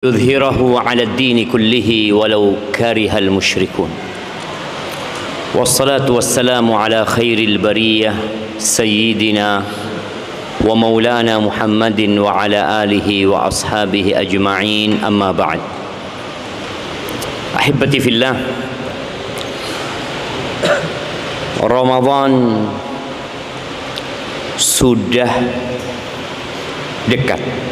يظهره على الدين كله ولو كره المشركون والصلاة والسلام على خير البرية سيدنا ومولانا محمد وعلى آله وأصحابه أجمعين أما بعد أحبتي في الله Ramadan sudah dekat.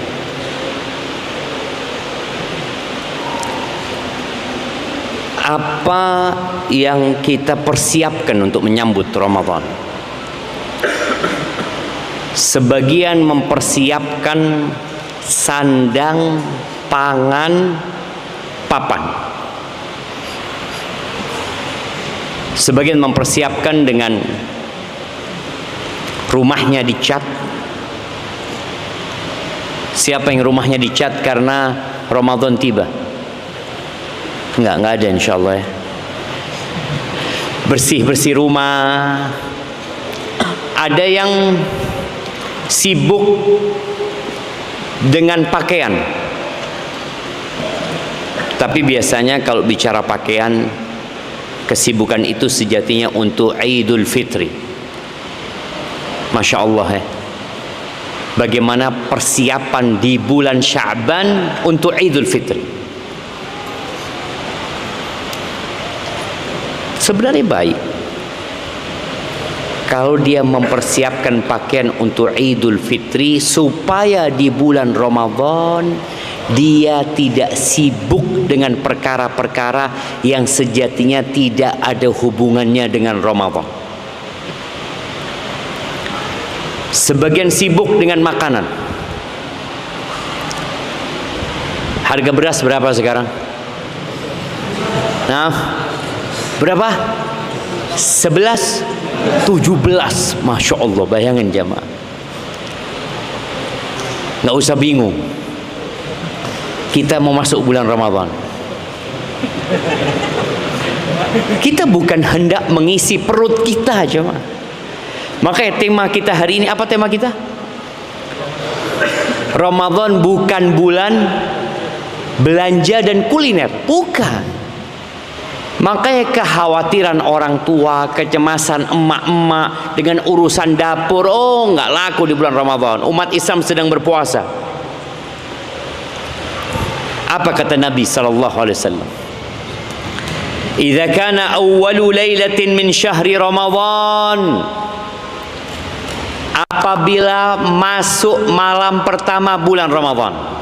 Apa yang kita persiapkan untuk menyambut Ramadan? Sebagian mempersiapkan sandang, pangan, papan. Sebagian mempersiapkan dengan rumahnya dicat. Siapa yang rumahnya dicat karena Ramadan tiba? Enggak ada insyaallah ya. Bersih-bersih rumah. Ada yang sibuk dengan pakaian. Tapi biasanya kalau bicara pakaian, kesibukan itu sejatinya untuk Idul Fitri. Masya Allah ya. Bagaimana persiapan di bulan Sya'ban untuk Idul Fitri. Sebenarnya baik kalau dia mempersiapkan pakaian untuk Idul Fitri supaya di bulan Ramadan dia tidak sibuk dengan perkara-perkara yang sejatinya tidak ada hubungannya dengan Ramadan. Sebagian sibuk dengan makanan. Harga beras berapa sekarang? Nah, berapa? 11, 17. Masya Allah, bayangin jamaah. Nggak usah bingung. Kita mau masuk bulan Ramadan. Kita bukan hendak mengisi perut kita jamaah. Makanya tema kita hari ini, apa tema kita? Ramadan bukan bulan belanja dan kuliner. Bukan. Makanya kekhawatiran orang tua, kecemasan emak-emak dengan urusan dapur, oh nggak laku di bulan Ramadan. Umat Islam sedang berpuasa. Apa kata Nabi sallallahu alaihi wasallam? Idza kana awwalu lailatin min syahri Ramadan, apabila masuk malam pertama bulan Ramadan,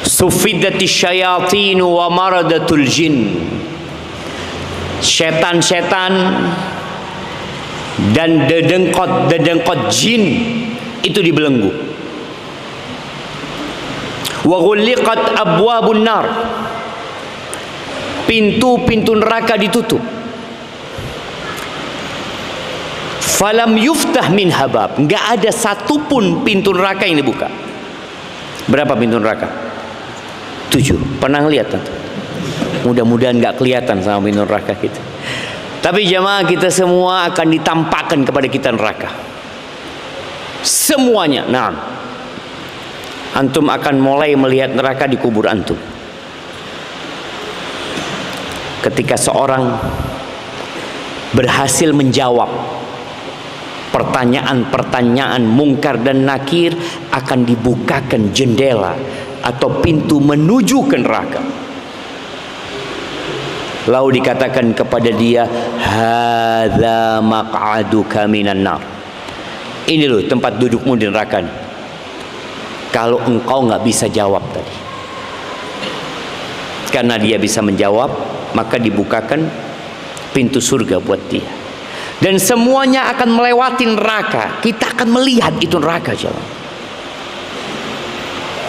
sufidati syayatin wa maradatul jin, setan-setan dan dedengkot jin itu dibelenggu. Wa ghulliqat abwabun nar, pintu-pintu neraka ditutup. Falam yuftah min habab, enggak ada satupun pintu neraka yang dibuka. Berapa pintu neraka? 7. Pernah lihat? Mudah-mudahan nggak kelihatan sama pintu neraka kita. Tapi jamaah, kita semua akan ditampakkan kepada kita neraka. Semuanya. Nah, antum akan mulai melihat neraka di kubur antum. Ketika seorang berhasil menjawab pertanyaan-pertanyaan mungkar dan nakir, akan dibukakan jendela atau pintu menuju ke neraka. Lalu dikatakan kepada dia, hadza maq'aduka minan nar. Ini loh tempat dudukmu di neraka nih. Kalau engkau nggak bisa jawab tadi. Karena dia bisa menjawab, maka dibukakan pintu surga buat dia. Dan semuanya akan melewati neraka. Kita akan melihat itu neraka jemaah.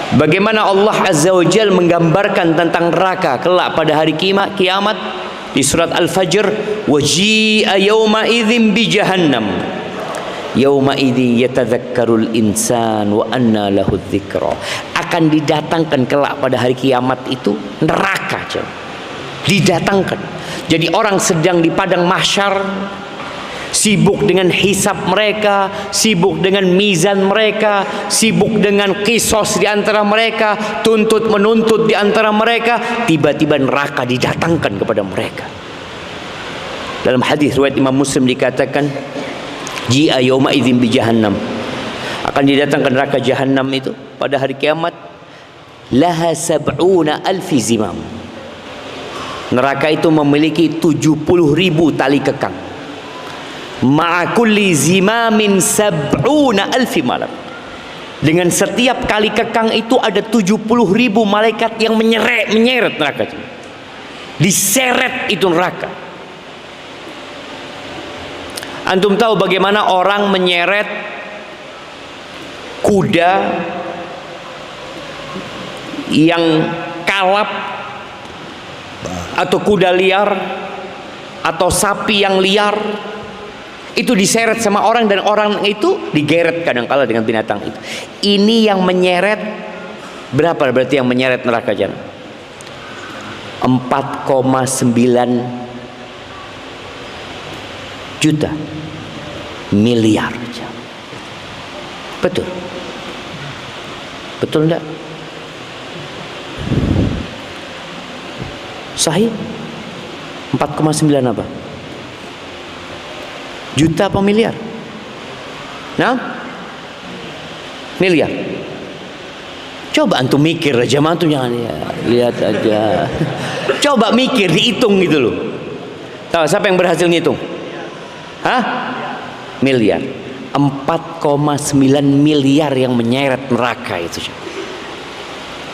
Bagaimana Allah Azza wa Jalla menggambarkan tentang neraka kelak pada hari kiamat di surat Al-Fajr, waji'a yawma idzin bi jahannam yawma idzi yatadzakkarul insan wa anna lahu dzikra. Akan didatangkan kelak pada hari kiamat itu neraka jemaah. Didatangkan. Jadi orang sedang di padang mahsyar, sibuk dengan hisab mereka, sibuk dengan mizan mereka, sibuk dengan kisos di antara mereka, tuntut menuntut di antara mereka. Tiba-tiba neraka didatangkan kepada mereka. Dalam hadis riwayat Imam Muslim dikatakan, ji'a yauma idzin bi jahannam, akan didatangkan neraka Jahannam itu pada hari kiamat, laha sab'una alfi zimam. Neraka itu memiliki 70.000 tali kekang. Ma'a kulli zimamin sab'una alfi malak. Dengan setiap kali kekang itu ada 70.000 malaikat yang menyeret neraka itu. Diseret itu neraka. Antum tahu bagaimana orang menyeret kuda yang kalap atau kuda liar atau sapi yang liar, itu diseret sama orang dan orang itu digeret kadang-kala dengan binatang itu. Ini yang menyeret berapa berarti yang menyeret neraka jannah? 4,9 juta miliar. Betul? Betul enggak? Sahih? 4,9 apa? Juta apa miliar? Nah? Miliar. Coba antum mikir aja, antum jangan ya, lihat aja. Coba mikir, dihitung gitu loh. Tahu siapa yang berhasil ngitung? Hah? Miliar. 4,9 miliar yang menyeret neraka itu.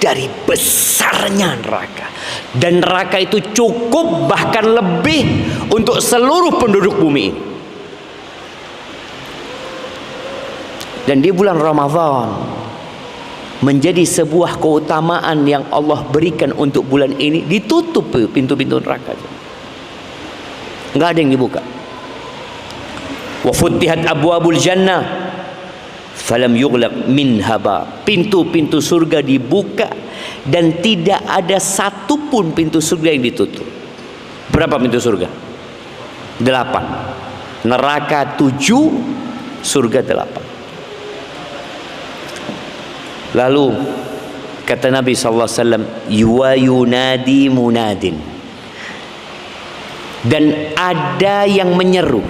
Dari besarnya neraka. Dan neraka itu cukup bahkan lebih untuk seluruh penduduk bumi ini. Dan di bulan Ramadan menjadi sebuah keutamaan yang Allah berikan untuk bulan ini, ditutup pintu-pintu neraka. Enggak ada yang dibuka. Wa futtihat abwabul jannah falam yughlaq minha ba. Pintu-pintu surga dibuka dan tidak ada satupun pintu surga yang ditutup. Berapa pintu surga? 8. Neraka 7, surga 8. Lalu kata Nabi SAW, yunadi munadin, dan ada yang menyeru,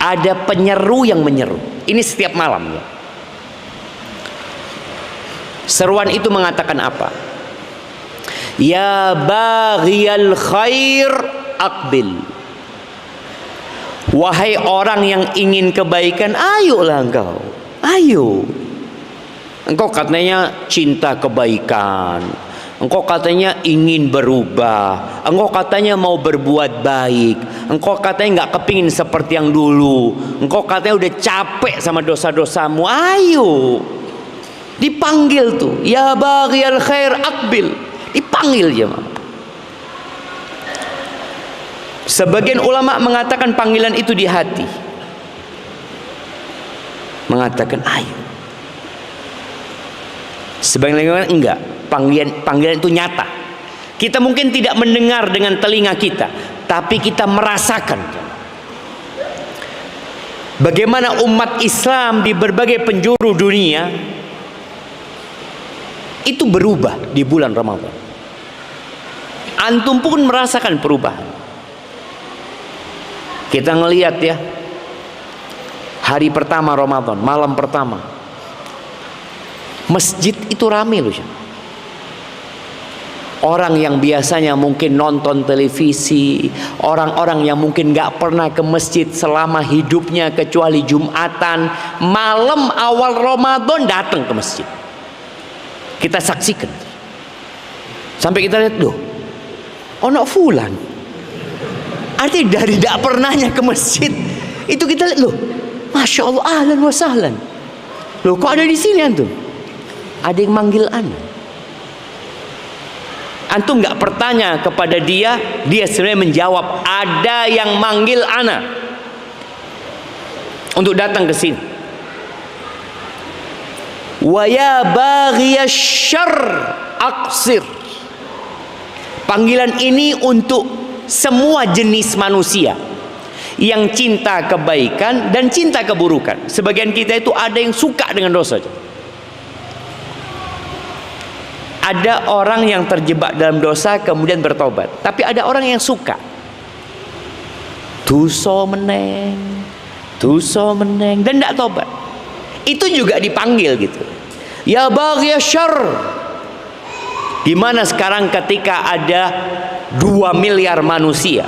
ada penyeru yang menyeru. Ini setiap malam ya. Seruan itu mengatakan apa? Ya baghiyal khair aqbil. Wahai orang yang ingin kebaikan, ayolah engkau. Ayo. Engkau katanya cinta kebaikan, engkau katanya ingin berubah, engkau katanya mau berbuat baik, engkau katanya nggak kepingin seperti yang dulu, engkau katanya udah capek sama dosa-dosamu. Ayo, dipanggil tuh, ya baghiyal khair aqbil, dipanggil jemaah. Sebagian ulama mengatakan panggilan itu di hati, mengatakan ayo. Sebagian lagi enggak, panggilan itu nyata. Kita mungkin tidak mendengar dengan telinga kita, tapi kita merasakan bagaimana umat Islam di berbagai penjuru dunia itu berubah di bulan Ramadan. Antum pun merasakan perubahan. Kita ngelihat ya, hari pertama Ramadan, malam pertama, masjid itu ramai loh. Orang yang biasanya mungkin nonton televisi, orang-orang yang mungkin gak pernah ke masjid selama hidupnya kecuali Jumatan, malam awal Ramadan datang ke masjid. Kita saksikan. Sampai kita lihat, loh, ono fulan. Artinya dari gak pernahnya ke masjid, itu kita lihat, loh, Masya Allah, ahlan wa sahlan. Loh, kok ada di sini antum? Ada yang manggil Anda. Antum nggak bertanya kepada dia, dia sebenarnya menjawab, ada yang manggil Ana untuk datang ke sini. Wa ya baghiyasy syarr aqsir. Panggilan ini untuk semua jenis manusia yang cinta kebaikan dan cinta keburukan. Sebagian kita itu ada yang suka dengan dosa. Ada orang yang terjebak dalam dosa kemudian bertobat, tapi ada orang yang suka dosa meneng dan tidak tobat. Itu juga dipanggil gitu, ya baghiya syarr. Gimana sekarang ketika ada 2 miliar manusia,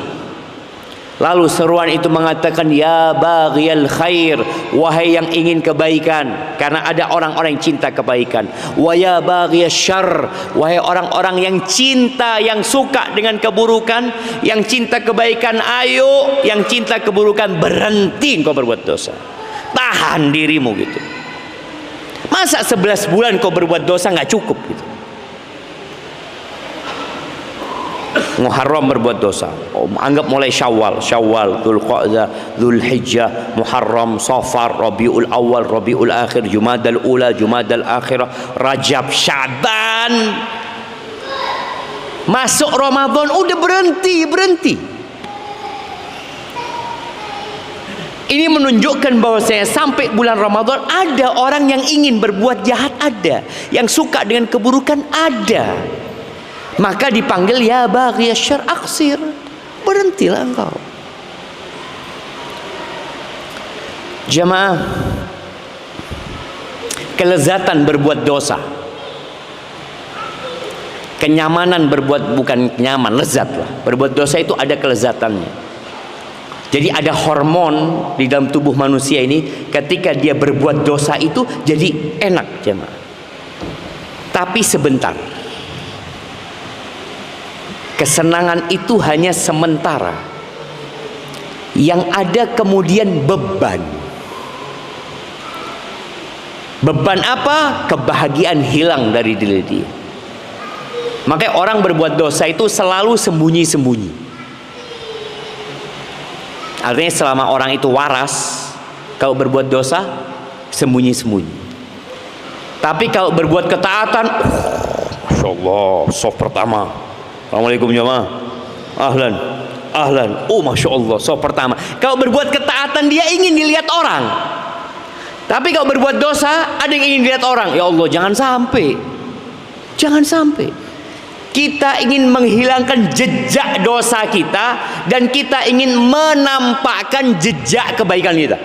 lalu seruan itu mengatakan ya baghiyal khair, wahai yang ingin kebaikan, karena ada orang-orang yang cinta kebaikan. Wa ya baghiyasy syarr, wahai orang-orang yang cinta, yang suka dengan keburukan. Yang cinta kebaikan ayo, yang cinta keburukan berhenti engkau berbuat dosa. Tahan dirimu gitu. Masa 11 bulan kau berbuat dosa nggak cukup gitu? Muharram berbuat dosa, anggap mulai Syawal, Dzulqa'dah, Dzulhijjah, Muharram, Safar, Rabiul Awal, Rabiul Akhir, Jumadal Ula, Jumadal Akhirah, Rajab, Sya'ban. Masuk Ramadan udah berhenti. Ini menunjukkan bahwasanya sampai bulan Ramadan ada orang yang ingin berbuat jahat, ada yang suka dengan keburukan, ada. Maka dipanggil ya baghiyasy syarr aqsir, berhentilah engkau. Jamaah, kelezatan berbuat dosa, kenyamanan berbuat, bukan nyaman, lezat lah. Berbuat dosa itu ada kelezatannya. Jadi ada hormon di dalam tubuh manusia ini, ketika dia berbuat dosa itu jadi enak, jemaah. Tapi sebentar. Kesenangan itu hanya sementara. Yang ada kemudian beban. Beban apa? Kebahagiaan hilang dari diri dia. Makanya orang berbuat dosa itu selalu sembunyi-sembunyi. Artinya selama orang itu waras, kalau berbuat dosa sembunyi-sembunyi. Tapi kalau berbuat ketaatan, Masya Allah, soft pertama. Assalamualaikum jamaah. Ahlan. Oh Masya Allah, soft pertama. Kalau berbuat ketaatan dia ingin dilihat orang. Tapi kalau berbuat dosa ada yang ingin dilihat orang. Ya Allah, jangan sampai. Kita ingin menghilangkan jejak dosa kita, dan kita ingin menampakkan jejak kebaikan kita.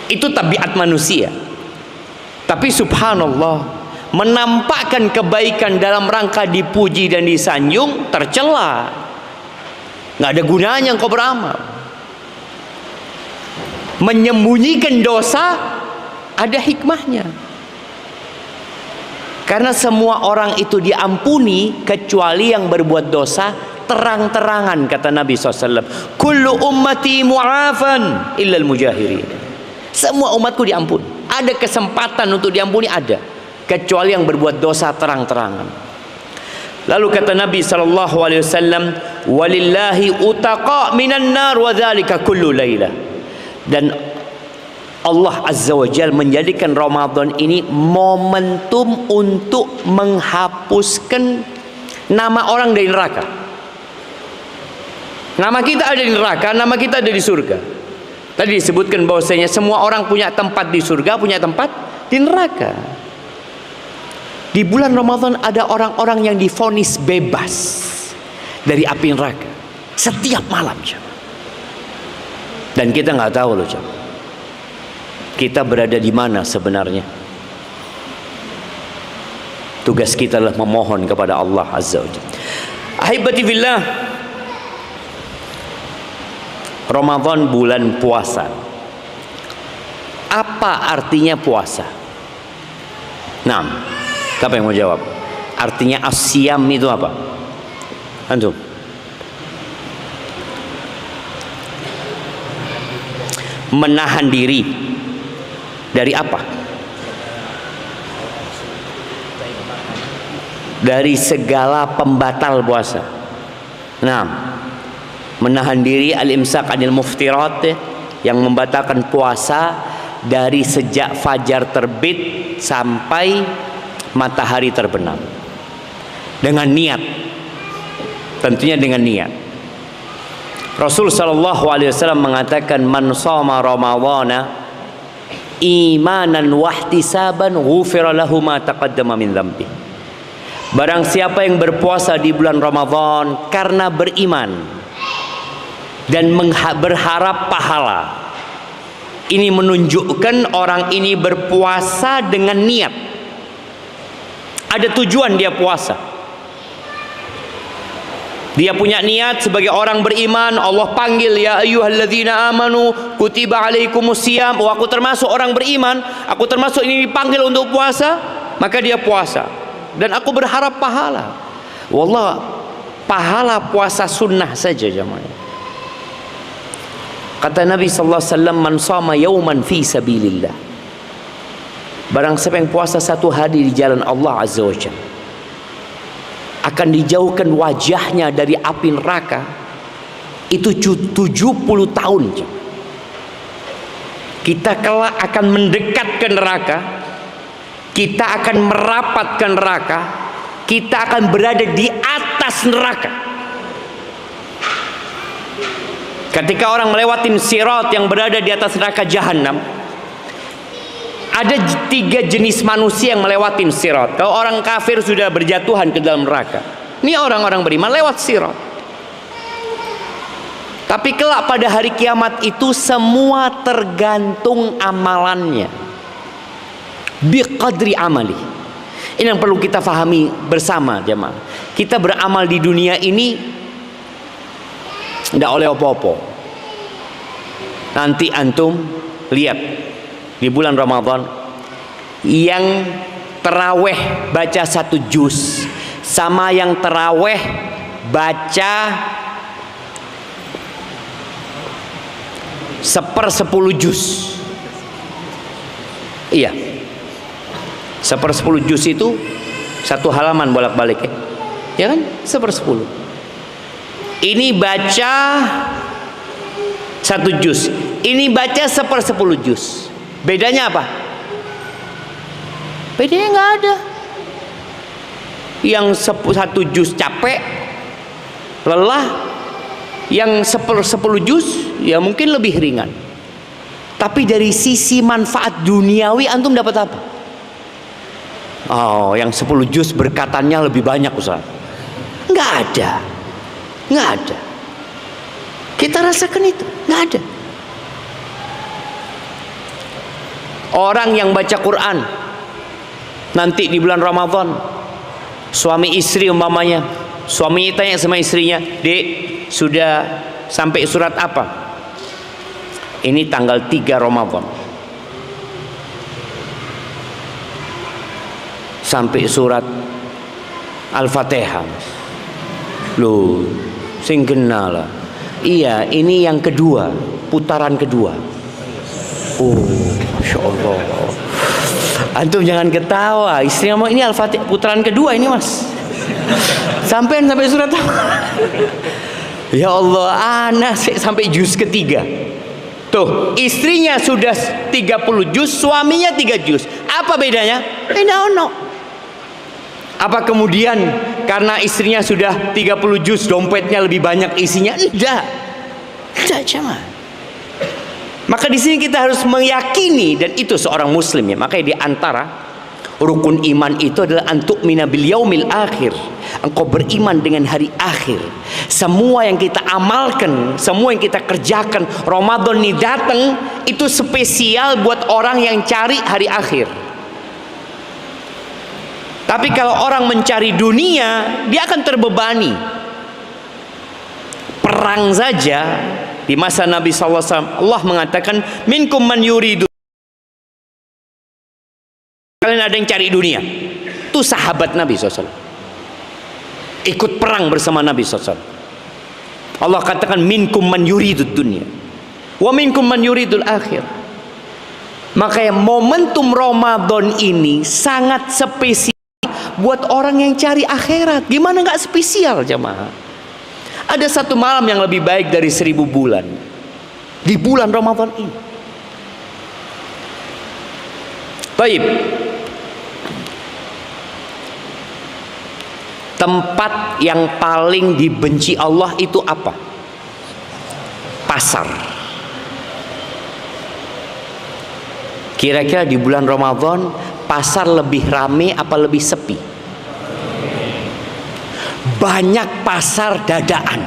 Itu tabiat manusia. Tapi subhanallah, menampakkan kebaikan dalam rangka dipuji dan disanjung tercela. Nggak ada gunanya engkau beramal. Menyembunyikan dosa ada hikmahnya. Karena semua orang itu diampuni kecuali yang berbuat dosa terang-terangan, kata Nabi SAW. Kullu ummati mu'afan illal mujahirin. Semua umatku diampuni. Ada kesempatan untuk diampuni, ada. Kecuali yang berbuat dosa terang-terangan. Lalu kata Nabi SAW, walillahi utaqa minan nar wa dzalika kullu lailah. Dan Allah Azza wa Jalla menjadikan Ramadan ini momentum untuk menghapuskan nama orang dari neraka. Nama kita ada di neraka, nama kita ada di surga. Tadi disebutkan bahwasanya semua orang punya tempat di surga, punya tempat di neraka. Di bulan Ramadan ada orang-orang yang divonis bebas dari api neraka setiap malam, dan kita nggak tahu loh, kita berada di mana sebenarnya. Tugas kita adalah memohon kepada Allah Azza wa Jalla. Ahibati fillah, Ramadan bulan puasa. Apa artinya puasa? Nah, siapa yang mau jawab? Artinya asyam itu apa? Antum? Menahan diri dari apa? Dari segala pembatal puasa. Nah, menahan diri, al-imsak anil muftirat, yang membatalkan puasa dari sejak fajar terbit sampai matahari terbenam, dengan niat, tentunya dengan niat. Rasul sallallahu alaihi wasallam mengatakan, man shoma ramadhana imanan wahtisaban ghufira lahu ma taqaddama min dzambi. Barang siapa yang berpuasa di bulan Ramadan karena beriman dan berharap pahala, ini menunjukkan orang ini berpuasa dengan niat. Ada tujuan dia puasa. Dia punya niat sebagai orang beriman. Allah panggil, ya ayyuhalladzina amanu kutiba alaikumusiyam. Oh, aku termasuk orang beriman, aku termasuk ini dipanggil untuk puasa, maka dia puasa. Dan aku berharap pahala. Wallah, pahala puasa sunnah saja jemaah. Kata Nabi sallallahu alaihi wasallam, man shama yauman fi sabilillah. Barang siapa yang puasa satu hari di jalan Allah azza wajalla, akan dijauhkan wajahnya dari api neraka itu 70 tahun. Kita kelak akan mendekat ke neraka, kita akan merapat ke neraka, kita akan berada di atas neraka. Ketika orang melewati sirat yang berada di atas neraka jahanam, ada 3 jenis manusia yang melewati sirat. Kalau orang kafir sudah berjatuhan ke dalam neraka, ini orang-orang beriman lewat sirat. Tapi kelak pada hari kiamat itu semua tergantung amalannya, biqadri amali. Ini yang perlu kita fahami bersama jemaah. Kita beramal di dunia ini tidak oleh apa-apa. Nanti antum lihat di bulan Ramadan, yang terawih baca 1 juz sama yang terawih baca 1/10 juz. Iya, 1/10 juz itu 1 halaman bolak-balik ya, ya kan, 1/10. Ini baca 1 juz, ini baca 1/10 juz. Bedanya apa? Bedanya nggak ada. Yang 1 juz capek, lelah. Yang 1/10 juz ya mungkin lebih ringan. Tapi dari sisi manfaat duniawi antum dapat apa? Oh, yang 10 juz berkatannya lebih banyak Ustaz. Nggak ada. Nggak ada. Kita rasakan itu, nggak ada. Orang yang baca Quran nanti di bulan Ramadan, suami istri umpamanya, suaminya tanya sama istrinya, "Dek, sudah sampai surat apa?" Ini tanggal 3 Ramadan. Sampai surat Al-Fatihah. Loh, sing kenal lah. Iya, ini yang kedua, putaran kedua. Oh, Masya Allah. Antum jangan ketawa. Istri ngomong ini Al-Fatihah putaran kedua ini mas. Sampai surat apa? Ya Allah, anak sampai juz ketiga. Tuh, istrinya sudah 30 juz, suaminya 3 juz. Apa bedanya? Beda ono. Apa kemudian karena istrinya sudah 30 juz dompetnya lebih banyak isinya? Tidak. Tidak cuma. Maka di sini kita harus meyakini, dan itu seorang muslim ya. Makanya di antara rukun iman itu adalah antuk mina bil yaumil akhir. Engkau beriman dengan hari akhir. Semua yang kita amalkan, semua yang kita kerjakan, Ramadan ini datang itu spesial buat orang yang cari hari akhir. Tapi kalau orang mencari dunia, dia akan terbebani. Perang saja di masa Nabi SAW, Allah mengatakan, minkum man yuridu. Kalian ada yang cari dunia. Itu sahabat Nabi SAW. Ikut perang bersama Nabi SAW. Allah katakan, minkum man yuridu dunia. Wa minkum man yuridul akhir. Makanya momentum Ramadan ini sangat spesial buat orang yang cari akhirat. Gimana nggak spesial jemaah? Ada satu malam yang lebih baik dari 1000 bulan di bulan Ramadan ini. Baik. Tempat yang paling dibenci Allah itu apa? pasar. Kira-kira di bulan Ramadan pasar lebih rame apa lebih sepi? Banyak pasar dadaan.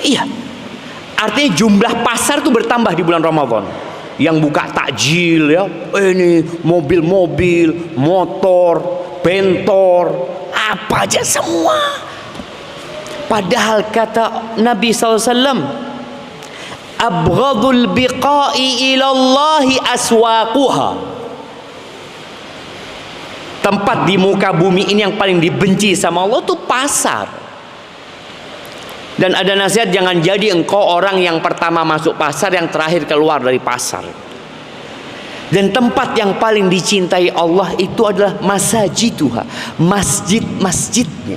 Iya. Artinya jumlah pasar itu bertambah di bulan Ramadan. Yang buka takjil ya, ini mobil-mobil, motor, bentor, apa aja semua. Padahal kata Nabi SAW, abghadul biqa'i ilallahi aswaquha. Tempat di muka bumi ini yang paling dibenci sama Allah itu pasar. Dan ada nasihat, jangan jadi engkau orang yang pertama masuk pasar, yang terakhir keluar dari pasar. Dan tempat yang paling dicintai Allah itu adalah masajiduha, masjid-masjidnya.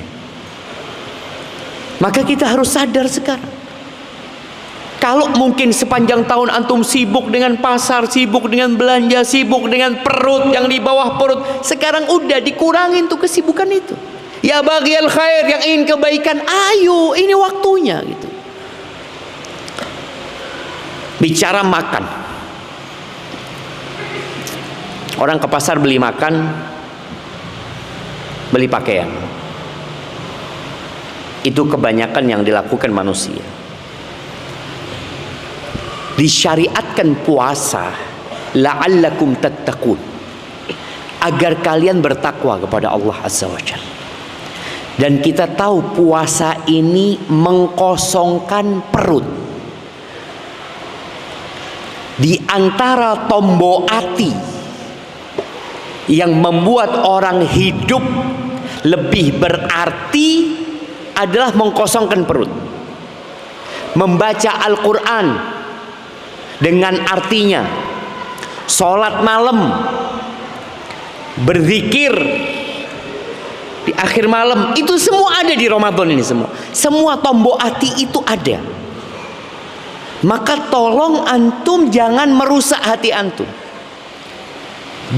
Maka kita harus sadar sekarang. Kalau mungkin sepanjang tahun antum sibuk dengan pasar, sibuk dengan belanja, sibuk dengan perut yang di bawah perut, sekarang udah dikurangin tuh kesibukan itu. Ya baghiyal khair, yang ingin kebaikan, ayo ini waktunya gitu. Bicara makan. Orang ke pasar beli makan, beli pakaian. Itu kebanyakan yang dilakukan manusia. Disyariatkan puasa la'allakum tattaqun, agar kalian bertakwa kepada Allah Azza wa Jalla. Dan kita tahu puasa ini mengkosongkan perut. Di antara tombol hati yang membuat orang hidup lebih berarti adalah mengkosongkan perut. Membaca Al-Quran dengan artinya, sholat malam, berzikir di akhir malam, itu semua ada di Ramadan ini semua. Semua tombol hati itu ada. Maka tolong antum jangan merusak hati antum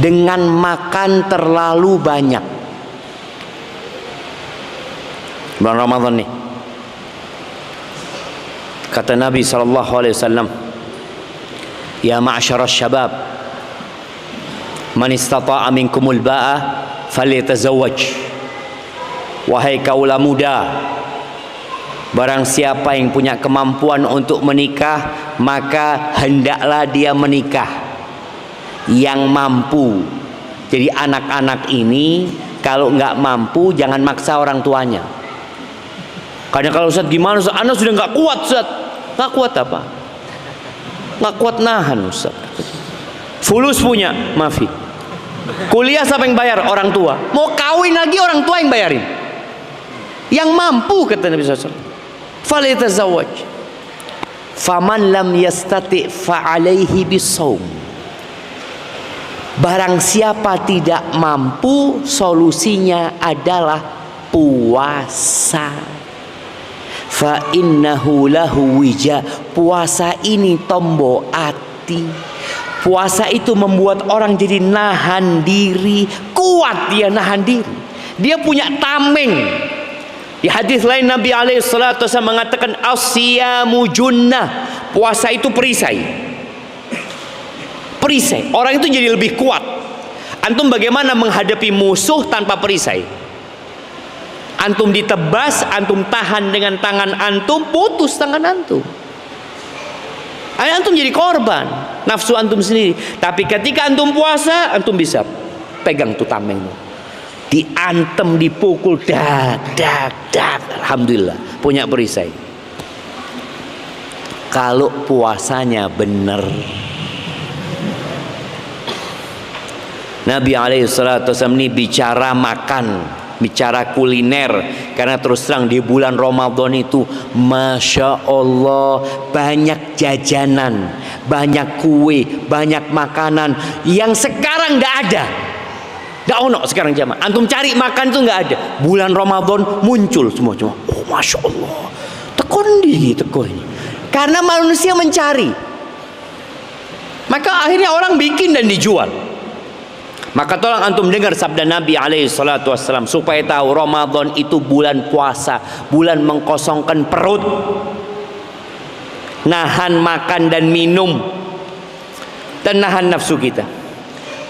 dengan makan terlalu banyak. Bulan Ramadan nih, kata Nabi SAW, ya ma'syarasy syabab, man istata'a minkumul ba'a falyatazawwaj. Wahai kaula muda, barang siapa yang punya kemampuan untuk menikah, maka hendaklah dia menikah. Yang mampu. Jadi anak-anak ini kalau nggak mampu jangan maksa orang tuanya. Karena kalau Ustaz gimana Ustaz? Anak sudah nggak kuat Ustaz. Nggak kuat apa? Nggak kuat nahan Ustaz. Fulus punya, maafi. Kuliah siapa yang bayar? Orang tua. Mau kawin lagi orang tua yang bayarin. Yang mampu, kata Nabi SAW, falyatazawwaj. Faman lam yastati' fa'alaihi bisawm. Barang siapa tidak mampu, solusinya adalah puasa. Fa innahu lahu wija. Puasa ini tombol hati. Puasa itu membuat orang jadi nahan diri, kuat dia nahan diri. Dia punya tameng. Di hadis lain Nabi SAW mengatakan as-siyamu junnah. Puasa itu perisai. Perisai. Orang itu jadi lebih kuat. Antum bagaimana menghadapi musuh tanpa perisai? Antum ditebas, antum tahan dengan tangan antum, putus tangan antum. Antum jadi korban nafsu antum sendiri. Tapi ketika antum puasa, antum bisa pegang tuh tamengmu. Diantem, dipukul, dak. Alhamdulillah punya perisai. Kalau puasanya benar. Nabi SAW ini bicara makan, bicara kuliner. Karena terus terang di bulan Ramadan itu Masya Allah banyak jajanan, banyak kue, banyak makanan yang sekarang tidak ada. Nggak ono sekarang jamaah. Antum cari makan tuh nggak ada. Bulan Ramadan muncul semua. Oh Masya Allah. Tekun ini. Karena manusia mencari. Maka akhirnya orang bikin dan dijual. Maka tolong antum dengar sabda Nabi SAW supaya tahu Ramadan itu bulan puasa, bulan mengkosongkan perut. nahan makan dan minum, dan nahan nafsu kita.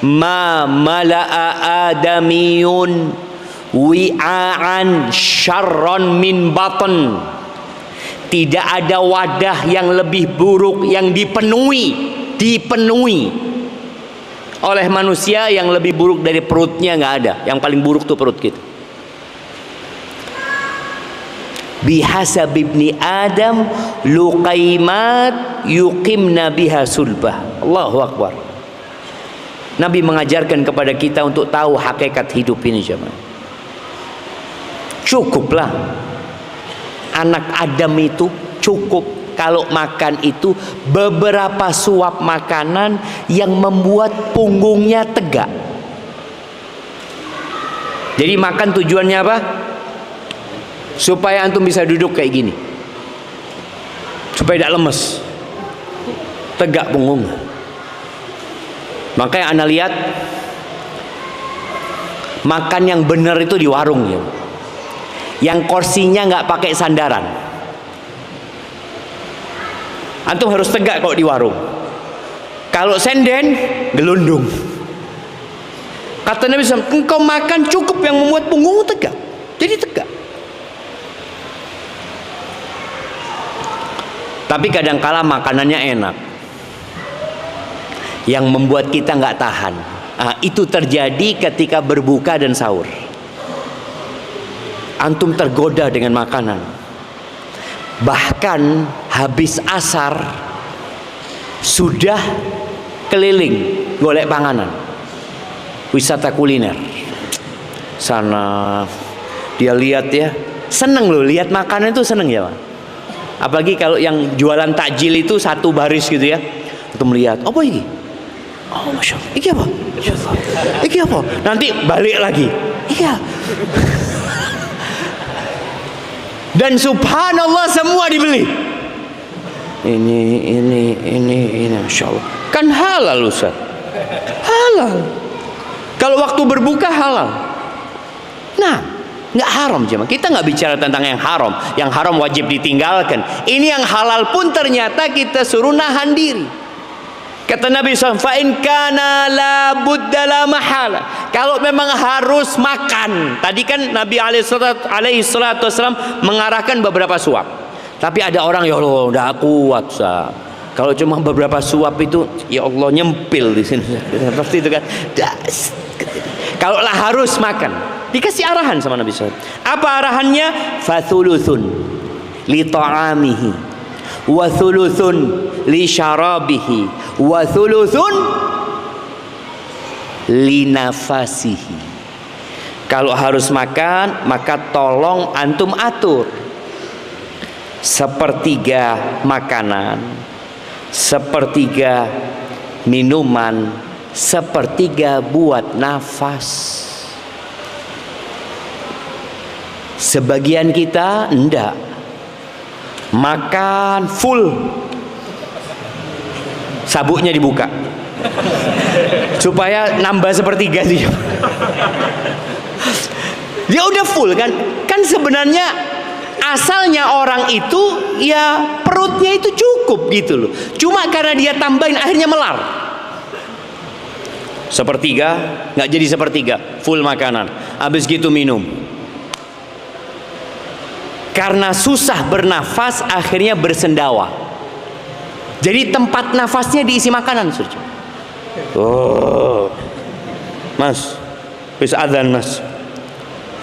Ma mala'a adamiyun wi'aan syarron min batn. Tidak ada wadah yang lebih buruk yang dipenuhi oleh manusia yang lebih buruk dari perutnya, nggak ada. Yang paling buruk tuh perut kita. Bihasab ibni Adam luqaimat yuqimna biha sulbah. Allahu Akbar. Nabi mengajarkan kepada kita untuk tahu hakikat hidup ini, jemaah. Cukuplah anak Adam itu cukup kalau makan itu beberapa suap makanan yang membuat punggungnya tegak. Jadi makan tujuannya apa? Supaya antum bisa duduk kayak gini, supaya tidak lemes, tegak punggung. Makanya anda lihat makan yang benar itu di warung ya, yang kursinya nggak pakai sandaran. Antum harus tegak kalau di warung. Kalau senden, gelundung. Kata Nabi SAW, engkau makan cukup yang membuat punggungmu tegak. Jadi tegak. Tapi kadangkala makanannya enak, yang membuat kita nggak tahan. Itu terjadi ketika berbuka dan sahur. Antum tergoda dengan makanan. Bahkan habis asar sudah keliling golek panganan, wisata kuliner. Sana dia lihat ya, seneng loh lihat makanan itu, seneng ya Pak. Apalagi kalau yang jualan takjil itu satu baris gitu ya, untuk melihat apa ini? Oh masya Allah, ini apa? Ini apa? Nanti balik lagi, iya. Dan subhanallah semua dibeli. Ini, masya Allah. Kan halal Ustaz, halal. Kalau waktu berbuka halal. Nah, nggak haram jemaah. Kita nggak bicara tentang yang haram. Yang haram wajib ditinggalkan. Ini yang halal pun ternyata kita suruh nahan diri. Kata Nabi SAW, fa'in kana la budda la mahala. Kalau memang harus makan. Tadi kan Nabi SAW mengarahkan beberapa suap. Tapi ada orang, ya Allah udah kuat sah. Kalau cuma beberapa suap itu, ya Allah nyempil di sini. Seperti itu kan. Kalau lah harus makan, dikasih arahan sama Nabi SAW. Apa arahannya? Fathuluthun li ta'amihi, wa thuluthun li syarabihi, wa thuluthun li nafasihi. Kalau harus makan, maka tolong antum atur. Sepertiga makanan, sepertiga minuman, sepertiga buat nafas. Sebagian kita enggak, makan full, sabuknya dibuka supaya nambah sepertiga sih. Dia udah full kan sebenarnya asalnya orang itu ya perutnya itu cukup gitu loh. Cuma karena dia tambahin akhirnya melar. Sepertiga nggak jadi sepertiga, full makanan. Habis gitu minum. Karena susah bernafas akhirnya bersendawa. Jadi tempat nafasnya diisi makanan. Oh, Mas, bis adzan Mas.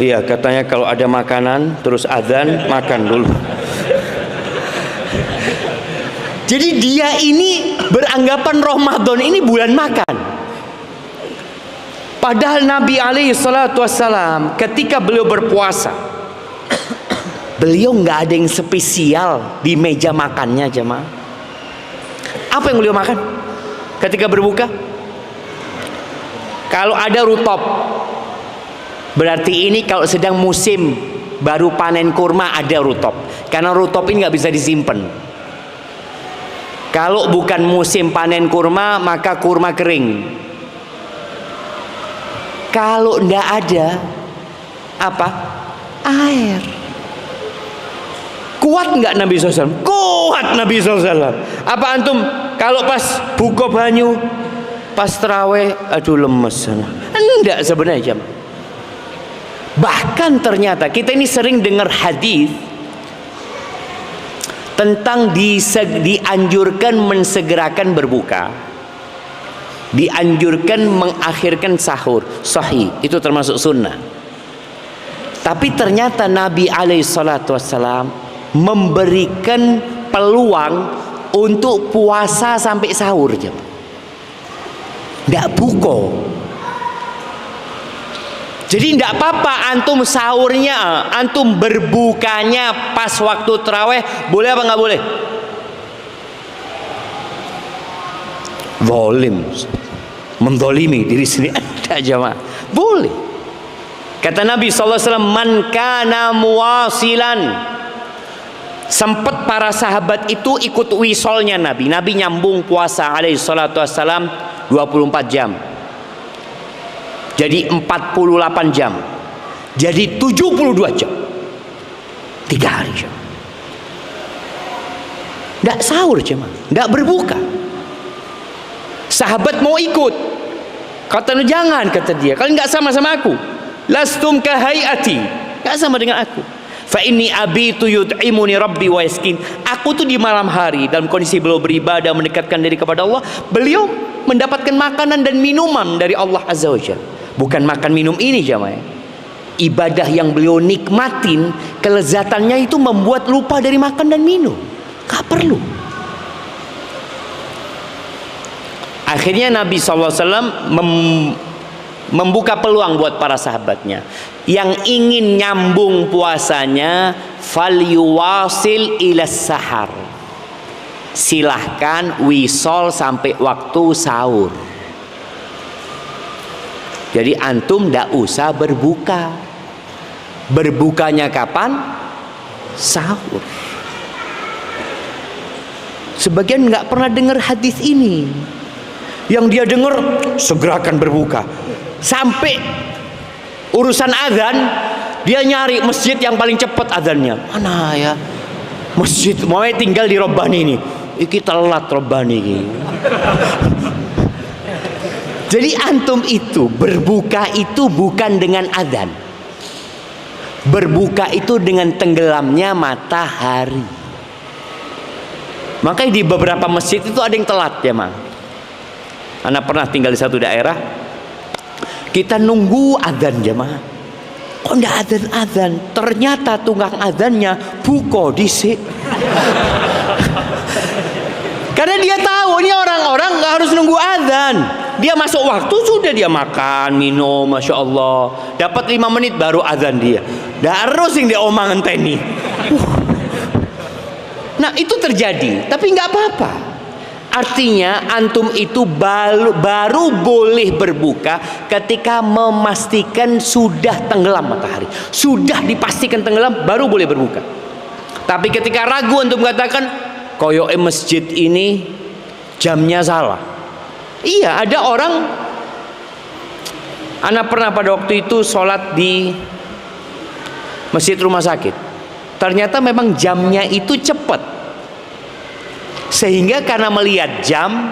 Iya, katanya kalau ada makanan terus adzan, makan dulu. Jadi dia ini beranggapan Ramadan ini bulan makan. Padahal Nabi SAW ketika beliau berpuasa, beliau nggak ada yang spesial di meja makannya jemaah. Apa yang beliau makan ketika berbuka? Kalau ada rutop, berarti ini kalau sedang musim baru panen kurma ada rutop. Karena rutop ini nggak bisa disimpan. Kalau bukan musim panen kurma, maka kurma kering. Kalau nggak ada apa? Air. Kuat nggak Nabi SAW? Kuat Nabi SAW. Apa antum kalau pas buka banyu, pas terawih, aduh lemes sana? Enggak sebenarnya. Bahkan ternyata kita ini sering dengar hadis tentang dianjurkan mensegerakan berbuka, dianjurkan mengakhirkan sahur. Sahih, itu termasuk sunnah. Tapi ternyata Nabi SAW memberikan peluang untuk puasa sampai sahur, nggak buka. Jadi tidak apa-apa antum sahurnya, antum berbukanya pas waktu terawih, boleh apa nggak boleh? Zalim, mendolimi diri sendiri. Ada jamaah, boleh. Kata Nabi SAW, man kana muwasilan. Sempat para sahabat itu ikut wisolnya Nabi. Nabi nyambung puasa alaihi salatu wassalam 24 jam. Jadi 48 jam. Jadi 72 jam. 3 hari jam. Tidak sahur jemaah, tidak berbuka. Sahabat mau ikut. Kata jangan, kata dia. Kalian nggak sama aku. Lastum kahayati. Nggak sama dengan aku. Fa inni abitu yut'imuni rabbi wa yaskin. Aku tuh di malam hari dalam kondisi beliau beribadah mendekatkan diri kepada Allah, beliau mendapatkan makanan dan minuman dari Allah Azza wa Jalla. Bukan makan minum ini jamaah. Ibadah yang beliau nikmatin, kelezatannya itu membuat lupa dari makan dan minum. Gak perlu. Akhirnya Nabi SAW membuka peluang buat para sahabatnya yang ingin nyambung puasanya, falyuwasil ila sahar. Silahkan wisol sampai waktu sahur. Jadi antum tidak usah berbuka. Berbukanya kapan? Sahur. Sebagian nggak pernah dengar hadis ini. Yang dia dengar segerakan berbuka. Sampai urusan azan, dia nyari masjid yang paling cepat azannya. Mana ya? Masjid mau tinggal di Robbani ini. Iki telat Robbani ini. Jadi antum itu berbuka itu bukan dengan azan. Berbuka itu dengan tenggelamnya matahari. Makanya di beberapa masjid itu ada yang telat ya, Mang. Anak pernah tinggal di satu daerah, kita nunggu azan jemaah. Kok enggak azan-azan? Ternyata tukang azannya buka disik. Karena dia tahu ini orang-orang nggak harus nunggu azan. Dia masuk waktu sudah dia makan, minum, masya Allah. Dapat 5 menit baru azan dia. Harus yang dia omang ngenteni. Nah itu terjadi, tapi nggak apa-apa. Artinya antum itu baru boleh berbuka ketika memastikan sudah tenggelam matahari, sudah dipastikan tenggelam baru boleh berbuka. Tapi ketika ragu untuk mengatakan koyoke masjid ini jamnya salah. Iya, ada orang, anak pernah pada waktu itu sholat di masjid rumah sakit. Ternyata memang jamnya itu cepat. Sehingga karena melihat jam,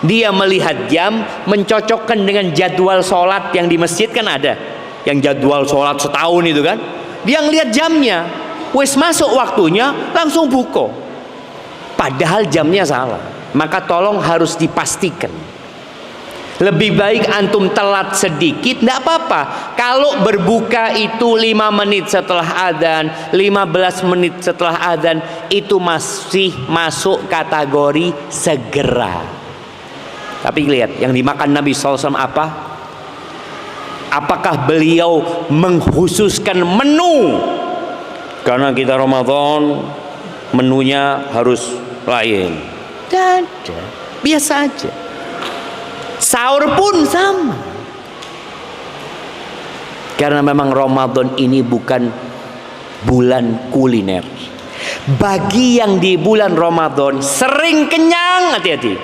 dia melihat jam, mencocokkan dengan jadwal sholat yang di masjid kan ada. Yang jadwal sholat setahun itu kan. Dia ngelihat jamnya, wes masuk waktunya, langsung buka. Padahal jamnya salah. Maka tolong harus dipastikan. Lebih baik antum telat sedikit, tidak apa-apa. Kalau berbuka itu 5 menit setelah adzan, 15 menit setelah adzan, itu masih masuk kategori segera. Tapi lihat, yang dimakan Nabi SAW apa? Apakah beliau mengkhususkan menu? Karena kita Ramadan, menunya harus lain. Tidak ada, biasa aja. Sahur pun sama. Karena memang Ramadan ini bukan bulan kuliner. Bagi yang di bulan Ramadan sering kenyang, hati-hati.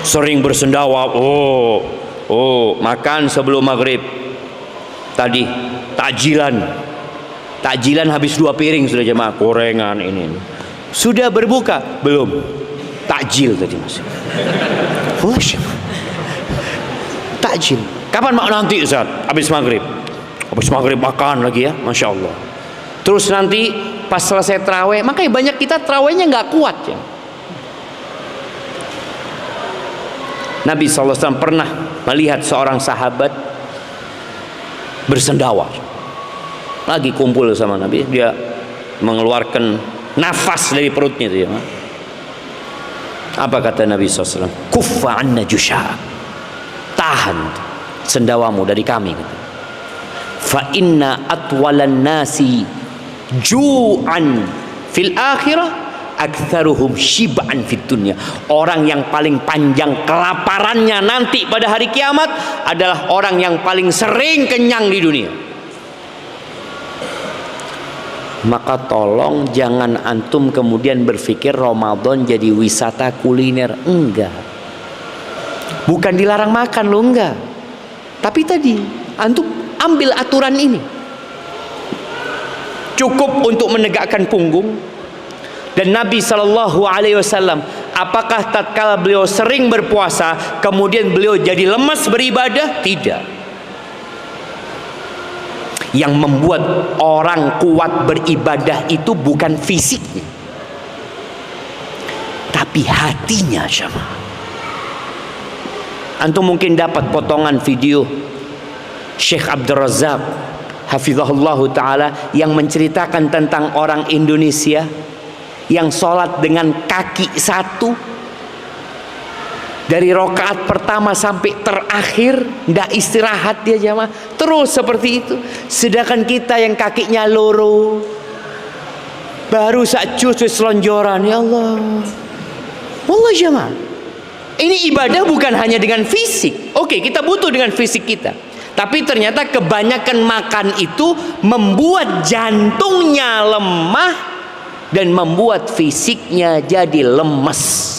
Sering bersendawa, makan sebelum maghrib. Tadi takjilan. Takjilan habis 2 piring sudah jemaah, gorengan ini. Sudah berbuka? Belum. Takjil tadi masih. Takjil. Kapan nanti Ustaz? Habis maghrib. Habis maghrib makan lagi ya, Masya Allah. Terus nanti pas selesai terawih, makanya banyak kita terawihnya nggak kuat ya. Nabi SAW pernah melihat seorang sahabat bersendawa. Lagi kumpul sama Nabi, dia mengeluarkan nafas dari perutnya itu ya. Apa kata Nabi SAW? Kuffa anna jusha. Tahan sendawamu dari kami. Fa inna atwalan nasi ju'an fil akhirah aktsaruhum shib'an fid dunya. Orang yang paling panjang kelaparannya nanti pada hari kiamat adalah orang yang paling sering kenyang di dunia. Maka tolong jangan antum kemudian berpikir Ramadan jadi wisata kuliner. Enggak. Bukan dilarang makan lo, enggak. Tapi tadi antum ambil aturan ini. Cukup untuk menegakkan punggung. Dan Nabi SAW, apakah tatkala beliau sering berpuasa kemudian beliau jadi lemas beribadah? Tidak. Yang membuat orang kuat beribadah itu bukan fisiknya, tapi hatinya. Syama. Antum mungkin dapat potongan video Syekh Abdul Razak hafizahullah ta'ala yang menceritakan tentang orang Indonesia yang sholat dengan kaki satu dari rakaat pertama sampai terakhir, ndak istirahat dia jamaah, terus seperti itu. Sedangkan kita yang kakinya loro, baru sak juz selonjoran, ya Allah. Wallah jamaah, ini ibadah bukan hanya dengan fisik. Oke, kita butuh dengan fisik kita, tapi ternyata kebanyakan makan itu membuat jantungnya lemah dan membuat fisiknya jadi lemas.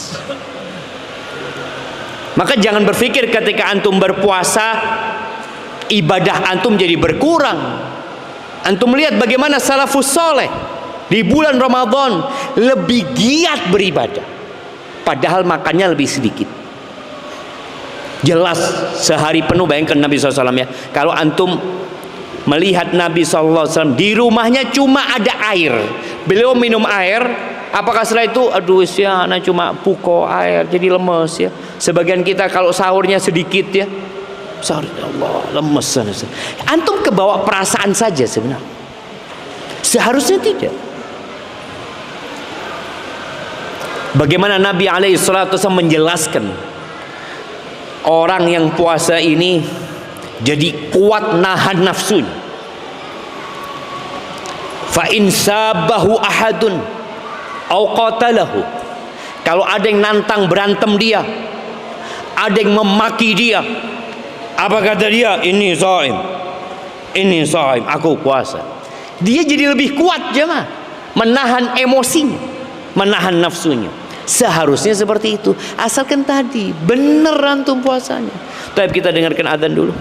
Maka jangan berpikir ketika antum berpuasa ibadah antum jadi berkurang. Antum lihat bagaimana salafus soleh di bulan Ramadan lebih giat beribadah, padahal makannya lebih sedikit. Jelas sehari penuh, bayangkan Nabi SAW ya. Kalau antum melihat Nabi SAW di rumahnya cuma ada air, beliau minum air. Apakah setelah itu aduh ya anak cuma puko air jadi lemes ya. Sebagian kita kalau sahurnya sedikit ya, sahur Allah lemes. Antum kebawa perasaan saja sebenarnya. Seharusnya tidak. Bagaimana Nabi SAW menjelaskan orang yang puasa ini jadi kuat nahan nafsunya. Fa in sabahu ahadun au qatalahu, kalau ada yang nantang berantem dia, ada yang memaki dia, apa kata dia? Ini shaim, ini shaim, aku puasa. Dia jadi lebih kuat jemaah, menahan emosinya, menahan nafsunya. Seharusnya seperti itu, asalkan tadi bener antum puasanya. Tapi kita dengarkan adzan dulu.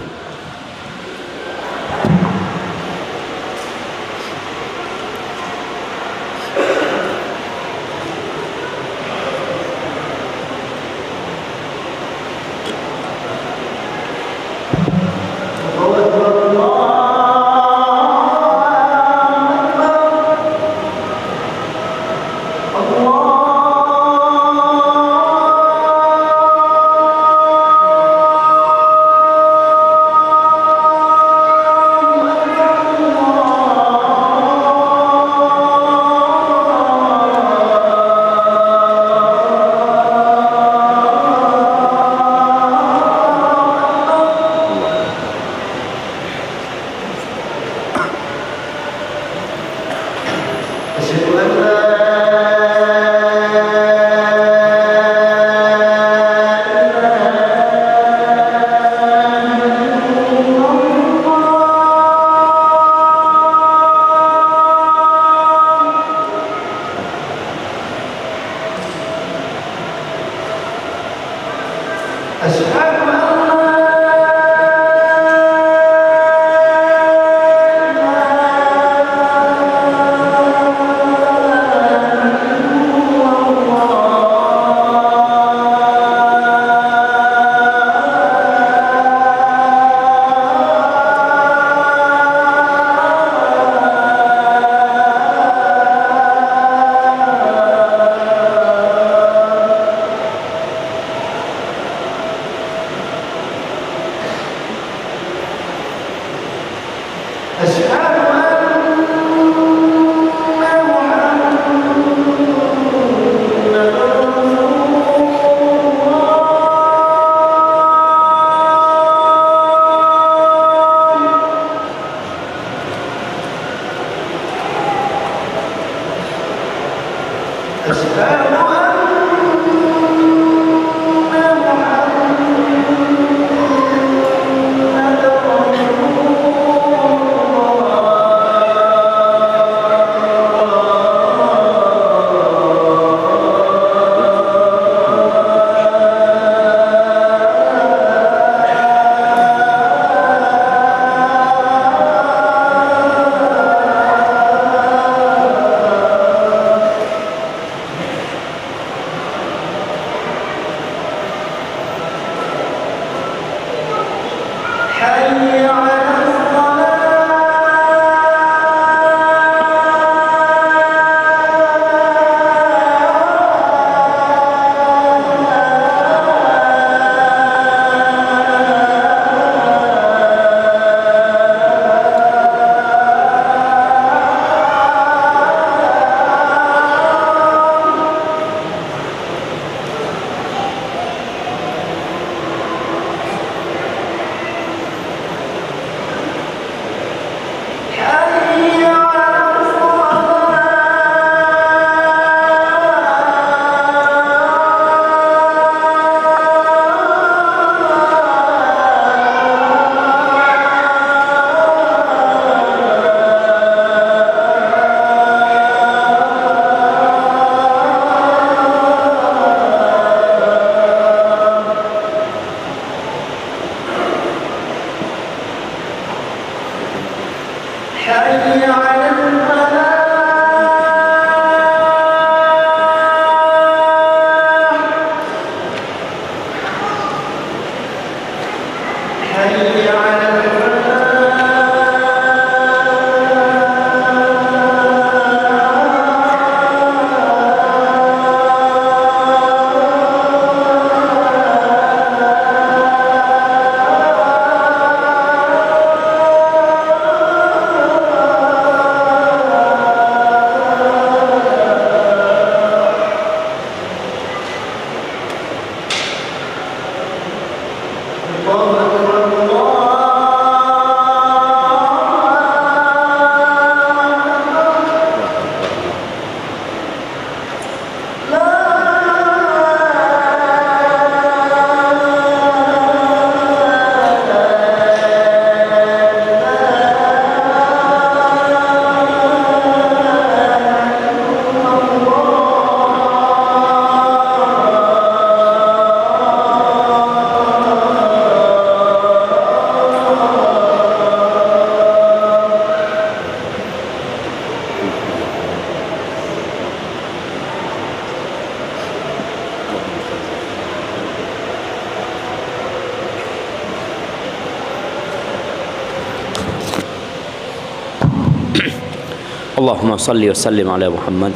Allahumma salli wa sallim ala Muhammad.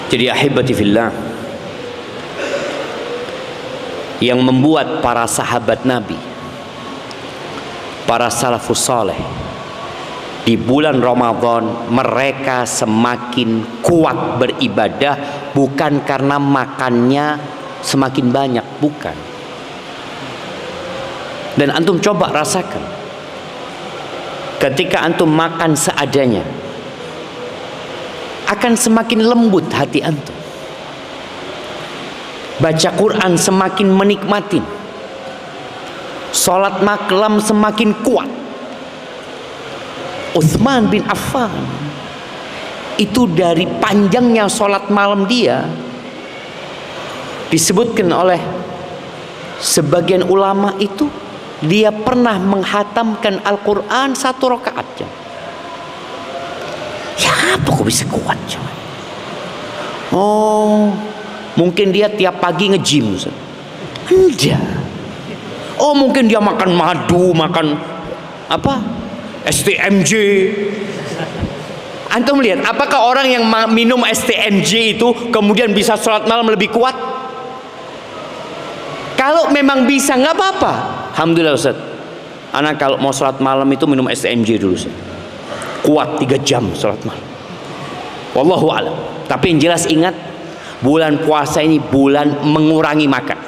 Jadi ahibati fillah, yang membuat para sahabat Nabi, para salafus saleh, di bulan Ramadan mereka semakin kuat beribadah bukan karena makannya semakin banyak, bukan. Dan antum coba rasakan, ketika antum makan seadanya, akan semakin lembut hati antum. Baca Quran semakin menikmatin, sholat malam semakin kuat. Utsman bin Affan itu dari panjangnya sholat malam dia, disebutkan oleh sebagian ulama itu dia pernah menghatamkan Al-Quran 1 rakaat. Ya apa kok bisa kuat coy? Oh, mungkin dia tiap pagi nge-gym. Enggak. Oh, mungkin dia makan madu, makan apa? STMJ. Antum lihat, apakah orang yang minum STMJ itu kemudian bisa sholat malam lebih kuat? Kalau memang bisa, nggak apa-apa. Alhamdulillah Ustaz. Anak kalau mau sholat malam itu minum STMJ dulu. Kuat 3 jam sholat malam. Wallahu a'lam. Tapi yang jelas ingat, bulan puasa ini bulan mengurangi makan.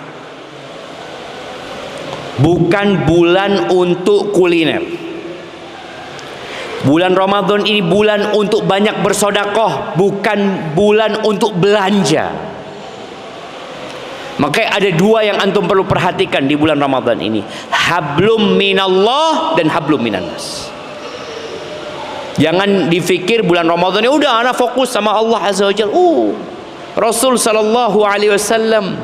Bukan bulan untuk kuliner. Bulan Ramadan ini bulan untuk banyak bersedekah, bukan bulan untuk belanja. Makanya ada 2 yang antum perlu perhatikan di bulan Ramadan ini. Hablum minallah dan hablum minannas. Jangan dipikir bulan Ramadan ini udah anak fokus sama Allah Azza wa Jalla. Rasul sallallahu alaihi wasallam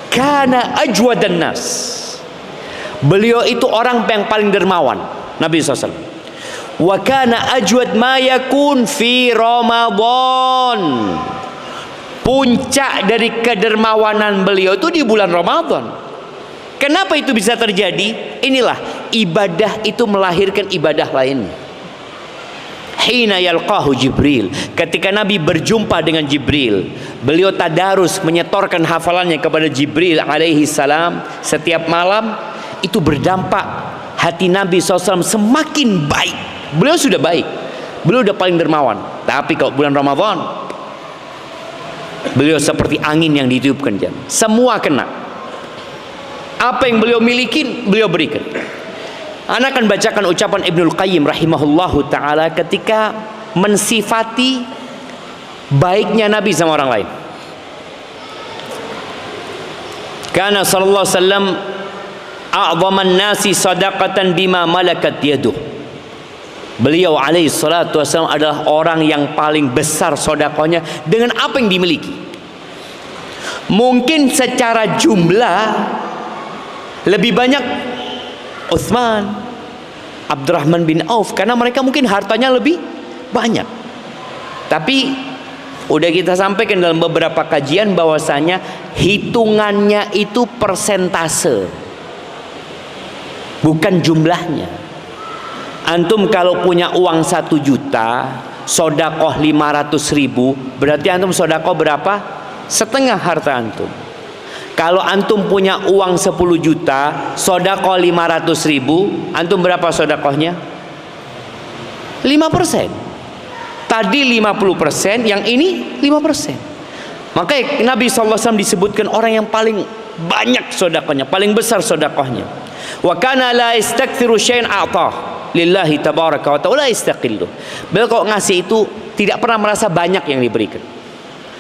kana ajwadan nas. Beliau itu orang yang paling dermawan, Nabi SAW. Wa kana ajwad ma yakun fi Ramadan. Puncak dari kedermawanan beliau itu di bulan Ramadan. Kenapa itu bisa terjadi? Inilah, ibadah itu melahirkan ibadah lainnya. Hina yalqahu Jibril, ketika Nabi berjumpa dengan Jibril, beliau tadarus, menyetorkan hafalannya kepada Jibril alaihi salam setiap malam. Itu berdampak hati Nabi SAW semakin baik. Beliau sudah baik, beliau sudah paling dermawan. Tapi kalau bulan Ramadan, beliau seperti angin yang ditiupkan jam. Semua kena. Apa yang beliau miliki, beliau berikan. Ana akan bacakan ucapan Ibnul Qayyim rahimahullahu ta'ala ketika mensifati baiknya Nabi sama orang lain. Kana sallallahu alaihi wasallam a'zaman nasi sadaqatan bima malakat yaduh. Beliau alaihi salatu wasallam adalah orang yang paling besar sedekahnya dengan apa yang dimiliki. Mungkin secara jumlah lebih banyak Utsman, Abdurrahman bin Auf, karena mereka mungkin hartanya lebih banyak. Tapi udah kita sampaikan dalam beberapa kajian bahwasanya hitungannya itu persentase, bukan jumlahnya. Antum kalau punya uang 1 juta, sedekah 500.000, berarti antum sedekah berapa? Setengah harta antum. Kalau antum punya uang 10 juta, sedekah 500.000, antum berapa sedekahnya? 5%. Tadi 50%, yang ini 5%. Makanya Nabi SAW disebutkan orang yang paling banyak sedekahnya, paling besar sedekahnya. Wa kana la yastakthiru syai'an a'tah lillahi tabaraka wa ta'ala istaqillu. Beliau kalau ngasih itu tidak pernah merasa banyak yang diberikan.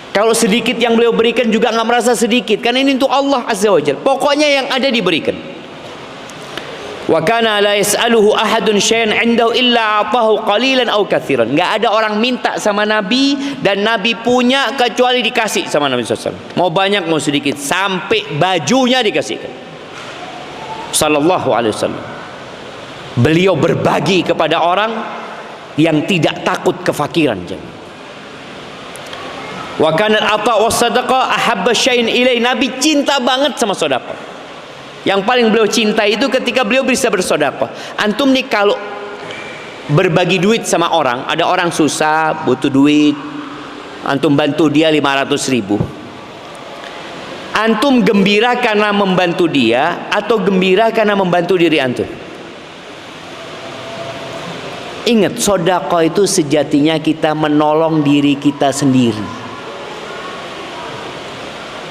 Kalau sedikit yang beliau berikan juga nggak merasa sedikit, karena ini untuk Allah Azza wa Jalla. Pokoknya yang ada diberikan. Wa kana la yas'aluhu ahadun syai'an 'indahu illa atahu qalilan aw katsiran. Enggak ada orang minta sama Nabi dan Nabi punya kecuali dikasih sama Nabi SAW. Mau banyak mau sedikit, sampai bajunya dikasihkan. Sallallahu alaihi wasallam. Beliau berbagi kepada orang yang tidak takut kefakiran. Wa kana al-'ata' was-sadaqah ahabba syai'in ilai. Nabi cinta banget sama sedekah. Yang paling beliau cinta itu ketika beliau bisa bersedekah. Antum nih kalau berbagi duit sama orang, ada orang susah, butuh duit, antum bantu dia 500.000. Antum gembira karena membantu dia atau gembira karena membantu diri antum? Ingat, sedekah itu sejatinya kita menolong diri kita sendiri.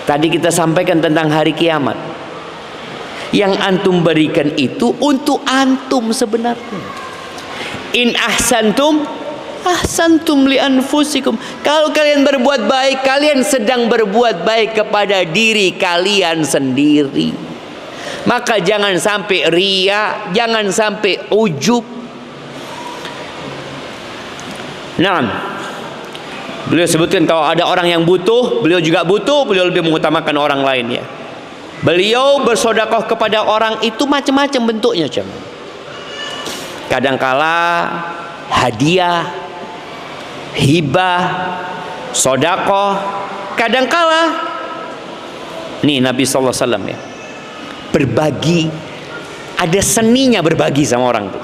Tadi kita sampaikan tentang hari kiamat. Yang antum berikan itu untuk antum sebenarnya. In ahsantum ahsantum li anfusikum. Kalau kalian berbuat baik, kalian sedang berbuat baik kepada diri kalian sendiri. Maka jangan sampai riya, jangan sampai ujub. Nah, beliau sebutkan kalau ada orang yang butuh, beliau juga butuh, beliau lebih mengutamakan orang lain ya. Beliau bersedekah kepada orang itu macam-macam bentuknya, kadangkala hadiah, hibah, sedekah, kadangkala nih Nabi sallallahu alaihi wasallam ya, berbagi, ada seninya berbagi sama orang itu.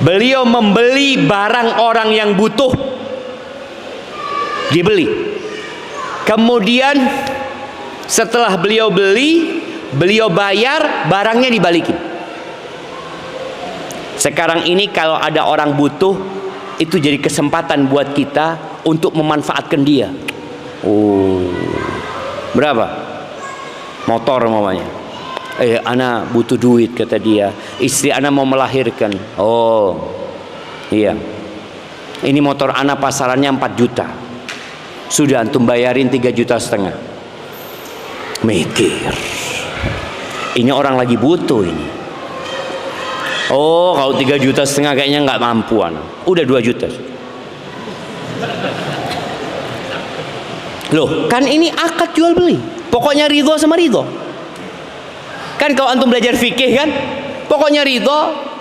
Beliau membeli barang orang yang butuh, dibeli. Kemudian setelah beliau beli, beliau bayar, barangnya dibalikin. Sekarang ini kalau ada orang butuh, itu jadi kesempatan buat kita untuk memanfaatkan dia. Oh, berapa? Motor mamanya. Ana butuh duit, kata dia. Istri ana mau melahirkan. Oh, iya. Ini motor ana pasarannya 4 juta. Sudah antum bayarin 3,5 juta. Mikir. Ini orang lagi butuh ini. Oh, kalau 3,5 juta kayaknya nggak mampu ana. Udah 2 juta. Loh, kan ini akad jual beli. Pokoknya ridho sama ridho. Kan kalau antum belajar fikih kan, pokoknya ridho.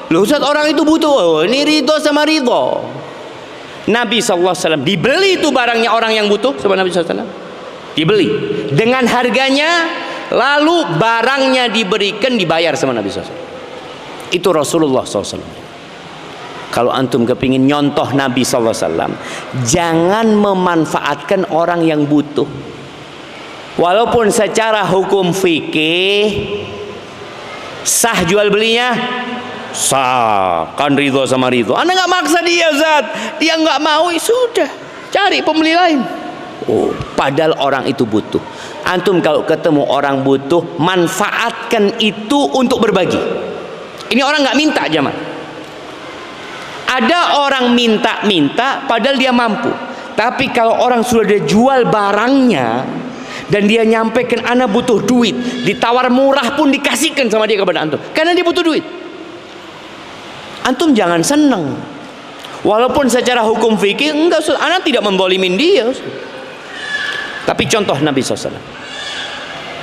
Loh Ustaz, orang itu butuh. Oh, ini ridho sama ridho. Nabi SAW dibeli itu barangnya orang yang butuh sama Nabi SAW. Dibeli dengan harganya, lalu barangnya diberikan, dibayar sama Nabi SAW. Itu Rasulullah SAW. Kalau antum kepingin nyontoh Nabi SAW, jangan memanfaatkan orang yang butuh. Walaupun secara hukum fikih sah jual belinya, sah, kan ridho sama ridho. Anda nggak maksa dia, Zat. Dia nggak mau, sudah cari pembeli lain. Oh, padahal orang itu butuh. Antum kalau ketemu orang butuh, manfaatkan itu untuk berbagi. Ini orang nggak minta, jamaah. Ada orang minta-minta padahal dia mampu. Tapi kalau orang sudah dia jual barangnya dan dia nyampaikan ana butuh duit, ditawar murah pun dikasihkan sama dia kepada antum karena dia butuh duit. Antum jangan senang. Walaupun secara hukum fikih enggak, ana tidak menzalimin dia. Tapi contoh Nabi SAW.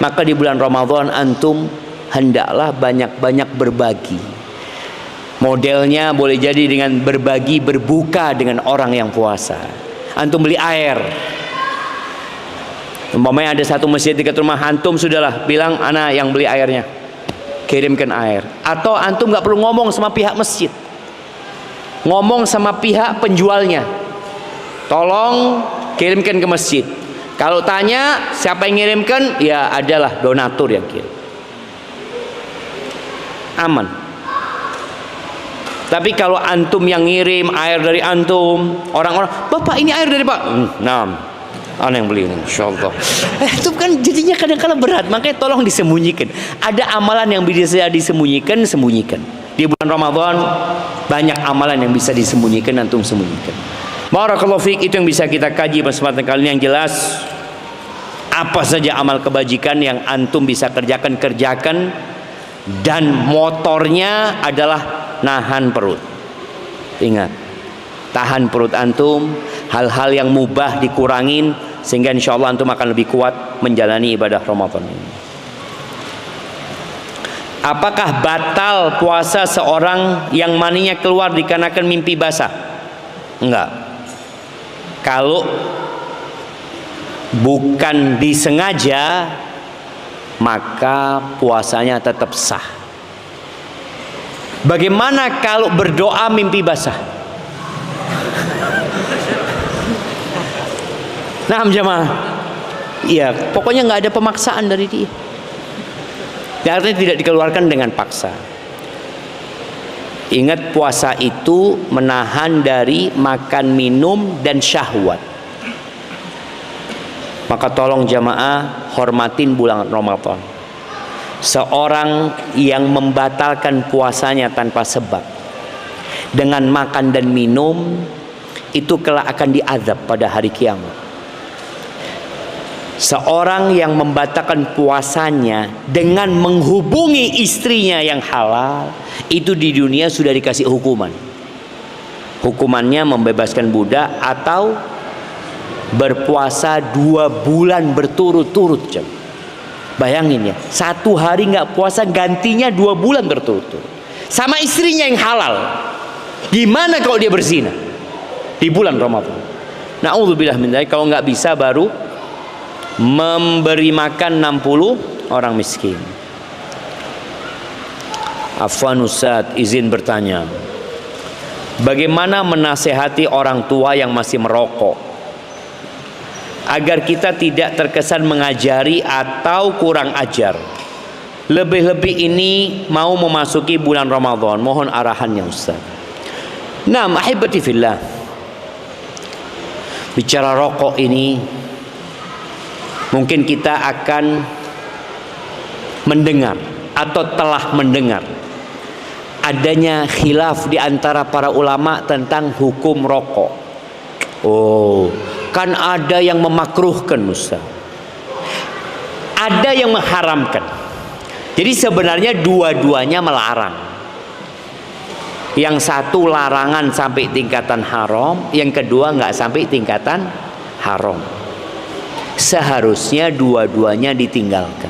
Maka di bulan Ramadan antum hendaklah banyak-banyak berbagi. Modelnya boleh jadi dengan berbagi, berbuka dengan orang yang puasa. Antum beli air. Umpamanya ada satu masjid dekat rumah antum, sudahlah bilang ana yang beli airnya, kirimkan air. Atau antum nggak perlu ngomong sama pihak masjid, ngomong sama pihak penjualnya, tolong kirimkan ke masjid. Kalau tanya siapa yang ngirimkan, ya adalah donatur yang kirim. Aman. Tapi kalau antum yang ngirim air dari antum, orang-orang, Bapak ini air dari Pak. Nah, ana yang beli ini, insyaallah. Itu kan jadinya kadang-kadang berat, makanya tolong disembunyikan. Ada amalan yang bisa disembunyikan, sembunyikan. Di bulan Ramadan banyak amalan yang bisa disembunyikan, antum sembunyikan. Barakallahu fiik, itu yang bisa kita kaji pada kesempatan kali ini. Yang jelas, apa saja amal kebajikan yang antum bisa kerjakan, dan motornya adalah nahan perut. Ingat, tahan perut antum, hal-hal yang mubah dikurangin, sehingga insya Allah antum akan lebih kuat menjalani ibadah Ramadan ini. Apakah batal puasa seorang yang maninya keluar dikarenakan mimpi basah? Enggak. Kalau bukan disengaja, maka puasanya tetap sah. Bagaimana kalau berdoa mimpi basah? Nah, jemaah, iya, pokoknya nggak ada pemaksaan dari dia. Artinya tidak dikeluarkan dengan paksa. Ingat, puasa itu menahan dari makan, minum, dan syahwat. Maka tolong jamaah, hormatin bulan Ramadan. Seorang yang membatalkan puasanya tanpa sebab dengan makan dan minum, itu kelak akan diazab pada hari kiamat. Seorang yang membatalkan puasanya dengan menghubungi istrinya yang halal, itu di dunia sudah dikasih hukuman. Hukumannya membebaskan budak atau berpuasa 2 bulan berturut-turut. Bayangin ya, 1 hari nggak puasa gantinya 2 bulan berturut-turut. Sama istrinya yang halal. Gimana kalau dia berzina di bulan Ramadan? Na'udzubillah min dzalik. Kalau nggak bisa baru memberi makan 60 orang miskin. Afwan Ustaz, izin bertanya, bagaimana menasehati orang tua yang masih merokok agar kita tidak terkesan mengajari atau kurang ajar? Lebih-lebih ini mau memasuki bulan Ramadan, mohon arahannya Ustaz. Nah, ahibati fillah, bicara rokok ini mungkin kita akan mendengar atau telah mendengar adanya khilaf di antara para ulama tentang hukum rokok. Oh, kan ada yang memakruhkan Ustaz, ada yang mengharamkan. Jadi sebenarnya dua-duanya melarang. Yang satu larangan sampai tingkatan haram, yang kedua nggak sampai tingkatan haram. Seharusnya dua-duanya ditinggalkan.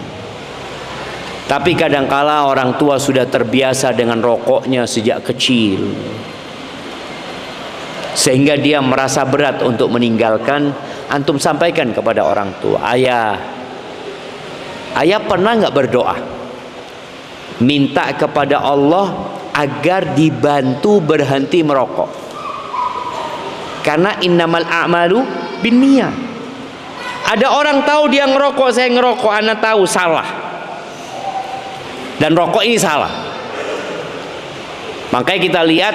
Tapi kadangkala orang tua sudah terbiasa dengan rokoknya sejak kecil, sehingga dia merasa berat untuk meninggalkan. Antum sampaikan kepada orang tua, ayah pernah nggak berdoa minta kepada Allah agar dibantu berhenti merokok? Karena innamal a'malu binniyat. Ada orang tahu dia ngerokok, saya ngerokok, anak tahu salah, dan rokok ini salah. Makanya kita lihat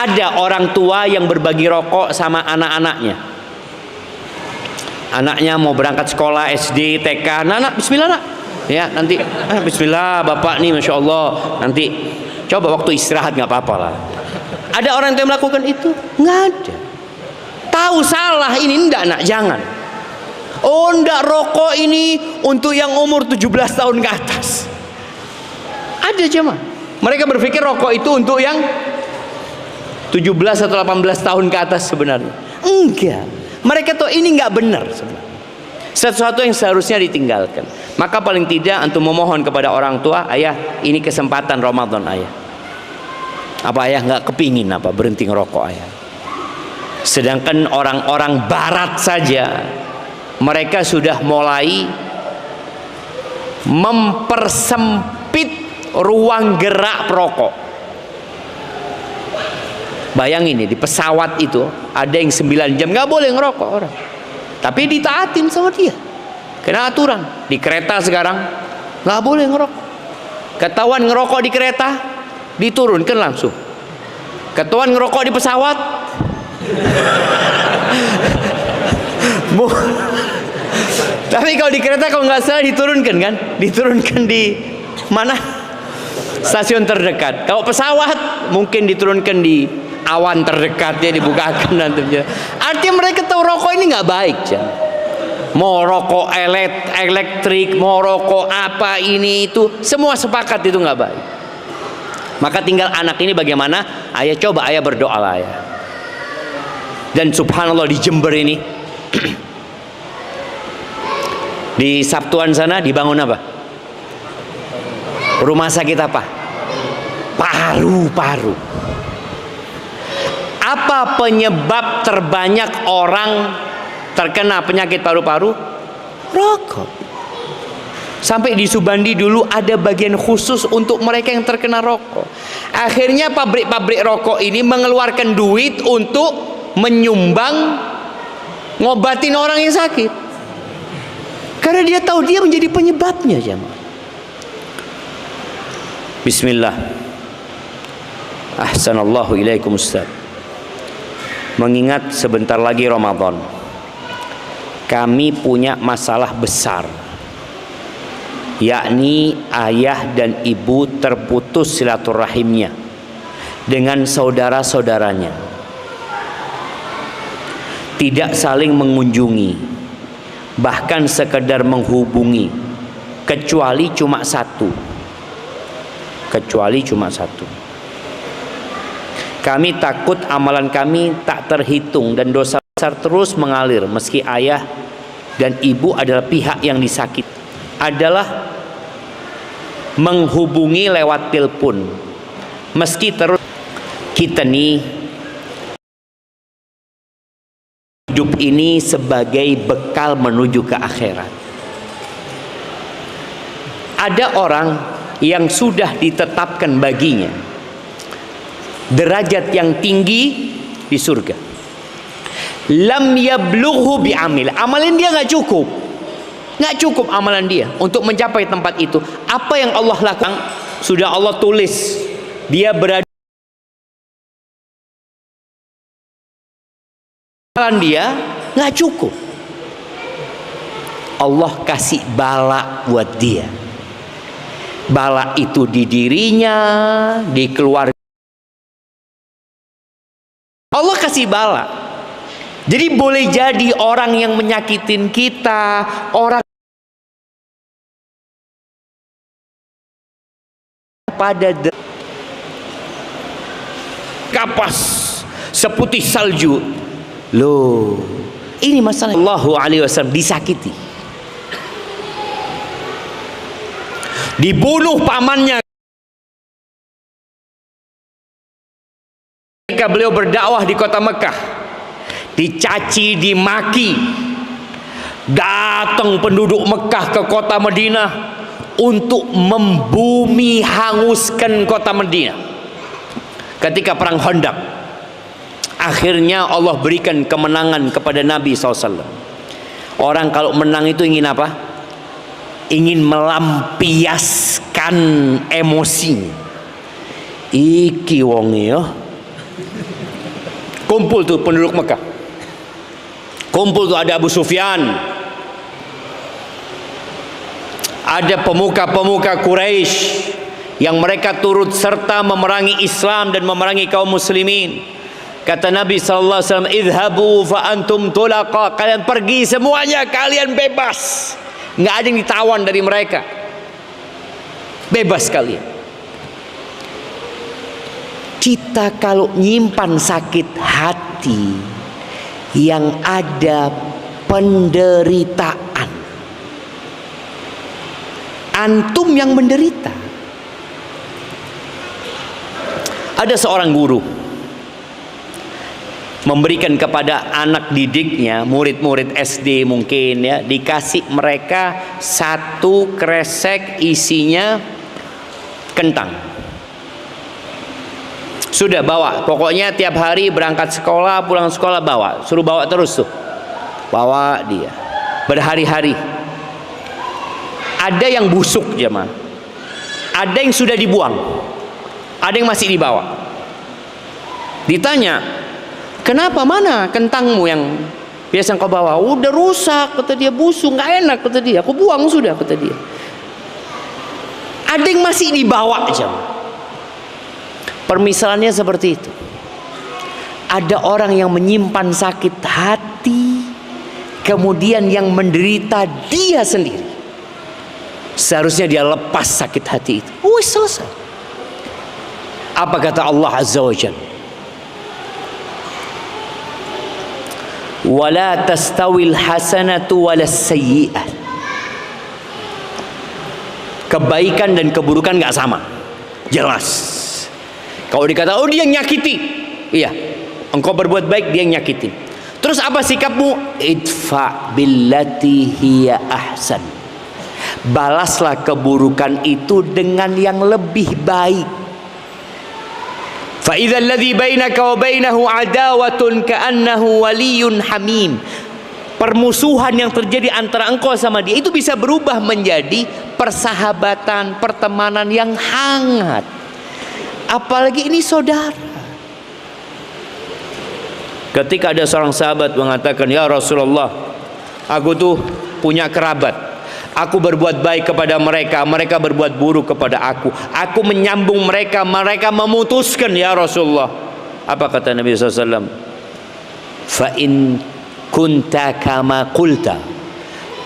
ada orang tua yang berbagi rokok sama anak-anaknya. Anaknya mau berangkat sekolah SD, TK, anak bismillah nak, ya nanti bismillah bapak nih masya Allah, nanti coba waktu istirahat nggak apa-apa lah. Ada orang yang melakukan itu? Nggak ada. Tahu salah ini, enggak nak, jangan. Oh enggak, rokok ini untuk yang umur 17 tahun ke atas. Ada jemaah, mereka berpikir rokok itu untuk yang 17 atau 18 tahun ke atas. Sebenarnya enggak. Mereka tahu ini enggak benar sebenarnya. Sesuatu yang seharusnya ditinggalkan. Maka paling tidak antum memohon kepada orang tua, ayah ini kesempatan Ramadan ayah. Apa ayah nggak kepingin apa berhenti ngerokok ayah? Sedangkan orang-orang barat saja mereka sudah mulai mempersempit ruang gerak perokok. Bayangin nih, di pesawat itu ada yang 9 jam nggak boleh ngerokok orang, tapi ditaatin sama dia. Kena aturan. Di kereta sekarang nggak boleh ngerokok. Ketahuan ngerokok di kereta, diturunkan langsung. Ketahuan ngerokok di pesawat, tapi kalau di kereta kalau nggak salah diturunkan kan? Diturunkan di mana? Stasiun terdekat. Kalau pesawat mungkin diturunkan di awan terdekatnya, dibukakan nantinya. Artinya mereka tahu rokok ini nggak baik, jangan. Mau rokok elektrik, mau rokok apa ini itu, semua sepakat itu nggak baik. Maka tinggal anak ini bagaimana? Ayah coba ayah berdoa lah ayah. Dan subhanallah di Jember ini di Sabtuan sana dibangun apa? Rumah sakit apa? Paru-paru. Apa penyebab terbanyak orang terkena penyakit paru-paru? Rokok. Sampai di Subandi dulu ada bagian khusus untuk mereka yang terkena rokok. Akhirnya pabrik-pabrik rokok ini mengeluarkan duit untuk menyumbang ngobatin orang yang sakit. Karena dia tahu dia menjadi penyebabnya, jemaah. Bismillah. Ahsanallahu ilaikum Ustaz. Mengingat sebentar lagi Ramadan, kami punya masalah besar, yakni ayah dan ibu terputus silaturahimnya dengan saudara-saudaranya, tidak saling mengunjungi, bahkan sekedar menghubungi, kecuali cuma satu. Kami takut amalan kami tak terhitung dan dosa besar terus mengalir meski ayah dan ibu adalah pihak yang disakiti. Adalah menghubungi lewat telepon meski terus. Kita nih hidup ini sebagai bekal menuju ke akhirat. Ada orang yang sudah ditetapkan baginya derajat yang tinggi di surga. Lam yablughu bi'amil. Amalin dia nggak cukup. Nggak cukup amalan dia untuk mencapai tempat itu. Apa yang Allah lakukan sudah Allah tulis. Dia berada, amalan dia nggak cukup. Allah kasih bala buat dia. Bala itu di dirinya, di keluarga. Allah kasih bala. Jadi boleh jadi orang yang menyakitin kita, orang pada kapas seputih salju. Loh, ini masalah. Allahu alaihi wasallam disakiti, dibunuh pamannya ketika beliau berdakwah di kota Mekah, dicaci, dimaki. Datang penduduk Mekah ke kota Madinah untuk membumi hanguskan kota Madinah ketika perang Khandaq. Akhirnya Allah berikan kemenangan kepada Nabi SAW. Orang kalau menang itu ingin apa? Ingin melampiaskan emosinya. Iki wong ya. Kumpul tuh penduduk Mekah. Kumpul tuh, ada Abu Sufyan, ada pemuka-pemuka Quraisy yang mereka turut serta memerangi Islam dan memerangi kaum muslimin. Kata Nabi SAW, idhabu fa antum tulaqa, kalian pergi semuanya, kalian bebas. Nggak ada yang ditawan dari mereka, bebas kalian. Kita kalau nyimpan sakit hati yang ada penderitaan, antum yang menderita. Ada seorang guru memberikan kepada anak didiknya, murid-murid SD mungkin ya, dikasih mereka satu kresek isinya kentang. Sudah bawa, pokoknya tiap hari berangkat sekolah, pulang sekolah bawa, suruh bawa terus tuh, bawa dia berhari-hari. Ada yang busuk jemaah, ada yang sudah dibuang, ada yang masih dibawa. Ditanya, kenapa, mana kentangmu yang biasa kau bawa? Udah rusak, kata dia, busuk, nggak enak, kata dia, aku buang sudah, kata dia. Ada yang masih dibawa aja. Permisalannya seperti itu. Ada orang yang menyimpan sakit hati, kemudian yang menderita dia sendiri. Seharusnya dia lepas sakit hati itu. Selesai. Apa kata Allah Azza wa Jalla? Wala tastawil hasanatu walas sayyi'ah. Kebaikan dan keburukan nggak sama. Jelas. Kalau dikata, oh dia yang nyakiti, iya, engkau berbuat baik, dia yang nyakitin. Terus apa sikapmu? Idfa billati hiya ahsan. Balaslah keburukan itu dengan yang lebih baik. Fa idzal ladzi bainaka wa bainahu adawatun ka'annahu waliyyun hamim. Permusuhan yang terjadi antara engkau sama dia itu bisa berubah menjadi persahabatan, pertemanan yang hangat. Apalagi ini saudara. Ketika ada seorang sahabat mengatakan, ya Rasulullah, aku tuh punya kerabat, aku berbuat baik kepada mereka, mereka berbuat buruk kepada aku menyambung mereka, mereka memutuskan, ya Rasulullah. Apa kata Nabi SAW? Fa in kunta kama qulta,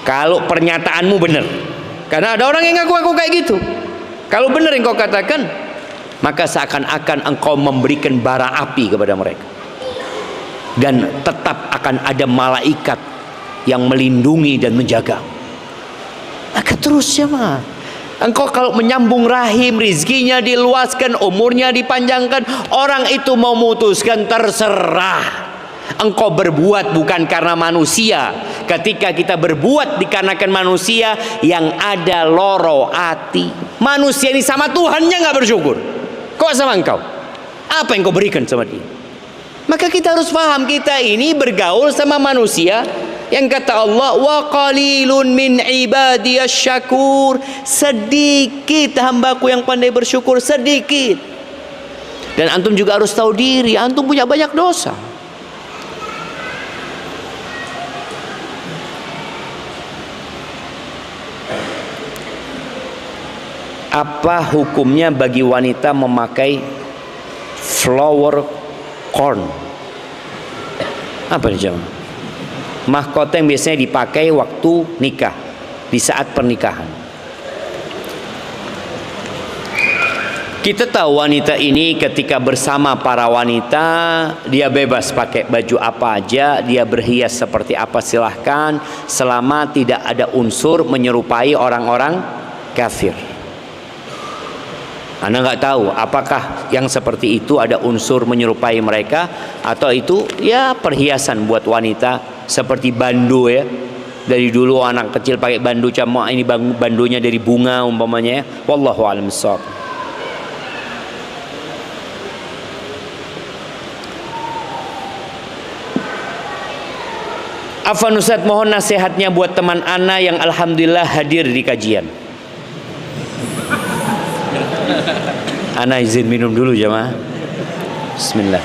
kalau pernyataanmu benar, karena ada orang yang ngaku kayak gitu, kalau benar yang kau katakan, maka seakan-akan engkau memberikan bara api kepada mereka, dan tetap akan ada malaikat yang melindungi dan menjaga. Maka terus jemaah, engkau kalau menyambung rahim, rizkinya diluaskan, umurnya dipanjangkan, orang itu mau memutuskan, terserah. Engkau berbuat bukan karena manusia. Ketika kita berbuat dikarenakan manusia, yang ada loro hati. Manusia ini sama Tuhannya nggak bersyukur. Kok sama engkau? Apa yang kau berikan sama dia? Maka kita harus paham, kita ini bergaul sama manusia Yang kata Allah, wa qalilun min ibadiyas syakur, sedikit hambaku yang pandai bersyukur, sedikit. Dan antum juga harus tahu diri, antum punya banyak dosa. Apa hukumnya bagi wanita memakai flower corn? Apa ini jemaah? Mahkota yang biasanya dipakai waktu nikah, di saat pernikahan. Kita tahu wanita ini ketika bersama para wanita, dia bebas pakai baju apa aja, dia berhias seperti apa silahkan, selama tidak ada unsur menyerupai orang-orang kafir. Anda nggak tahu apakah yang seperti itu ada unsur menyerupai mereka, atau itu ya perhiasan buat wanita seperti bandu ya. Dari dulu anak kecil pakai bandu, cuma ini bandunya dari bunga umpamanya ya. Wallahu a'lam bishawab. Afwan Ustaz, mohon nasihatnya buat teman ana yang alhamdulillah hadir di kajian. Ana izin minum dulu jemaah. Bismillah.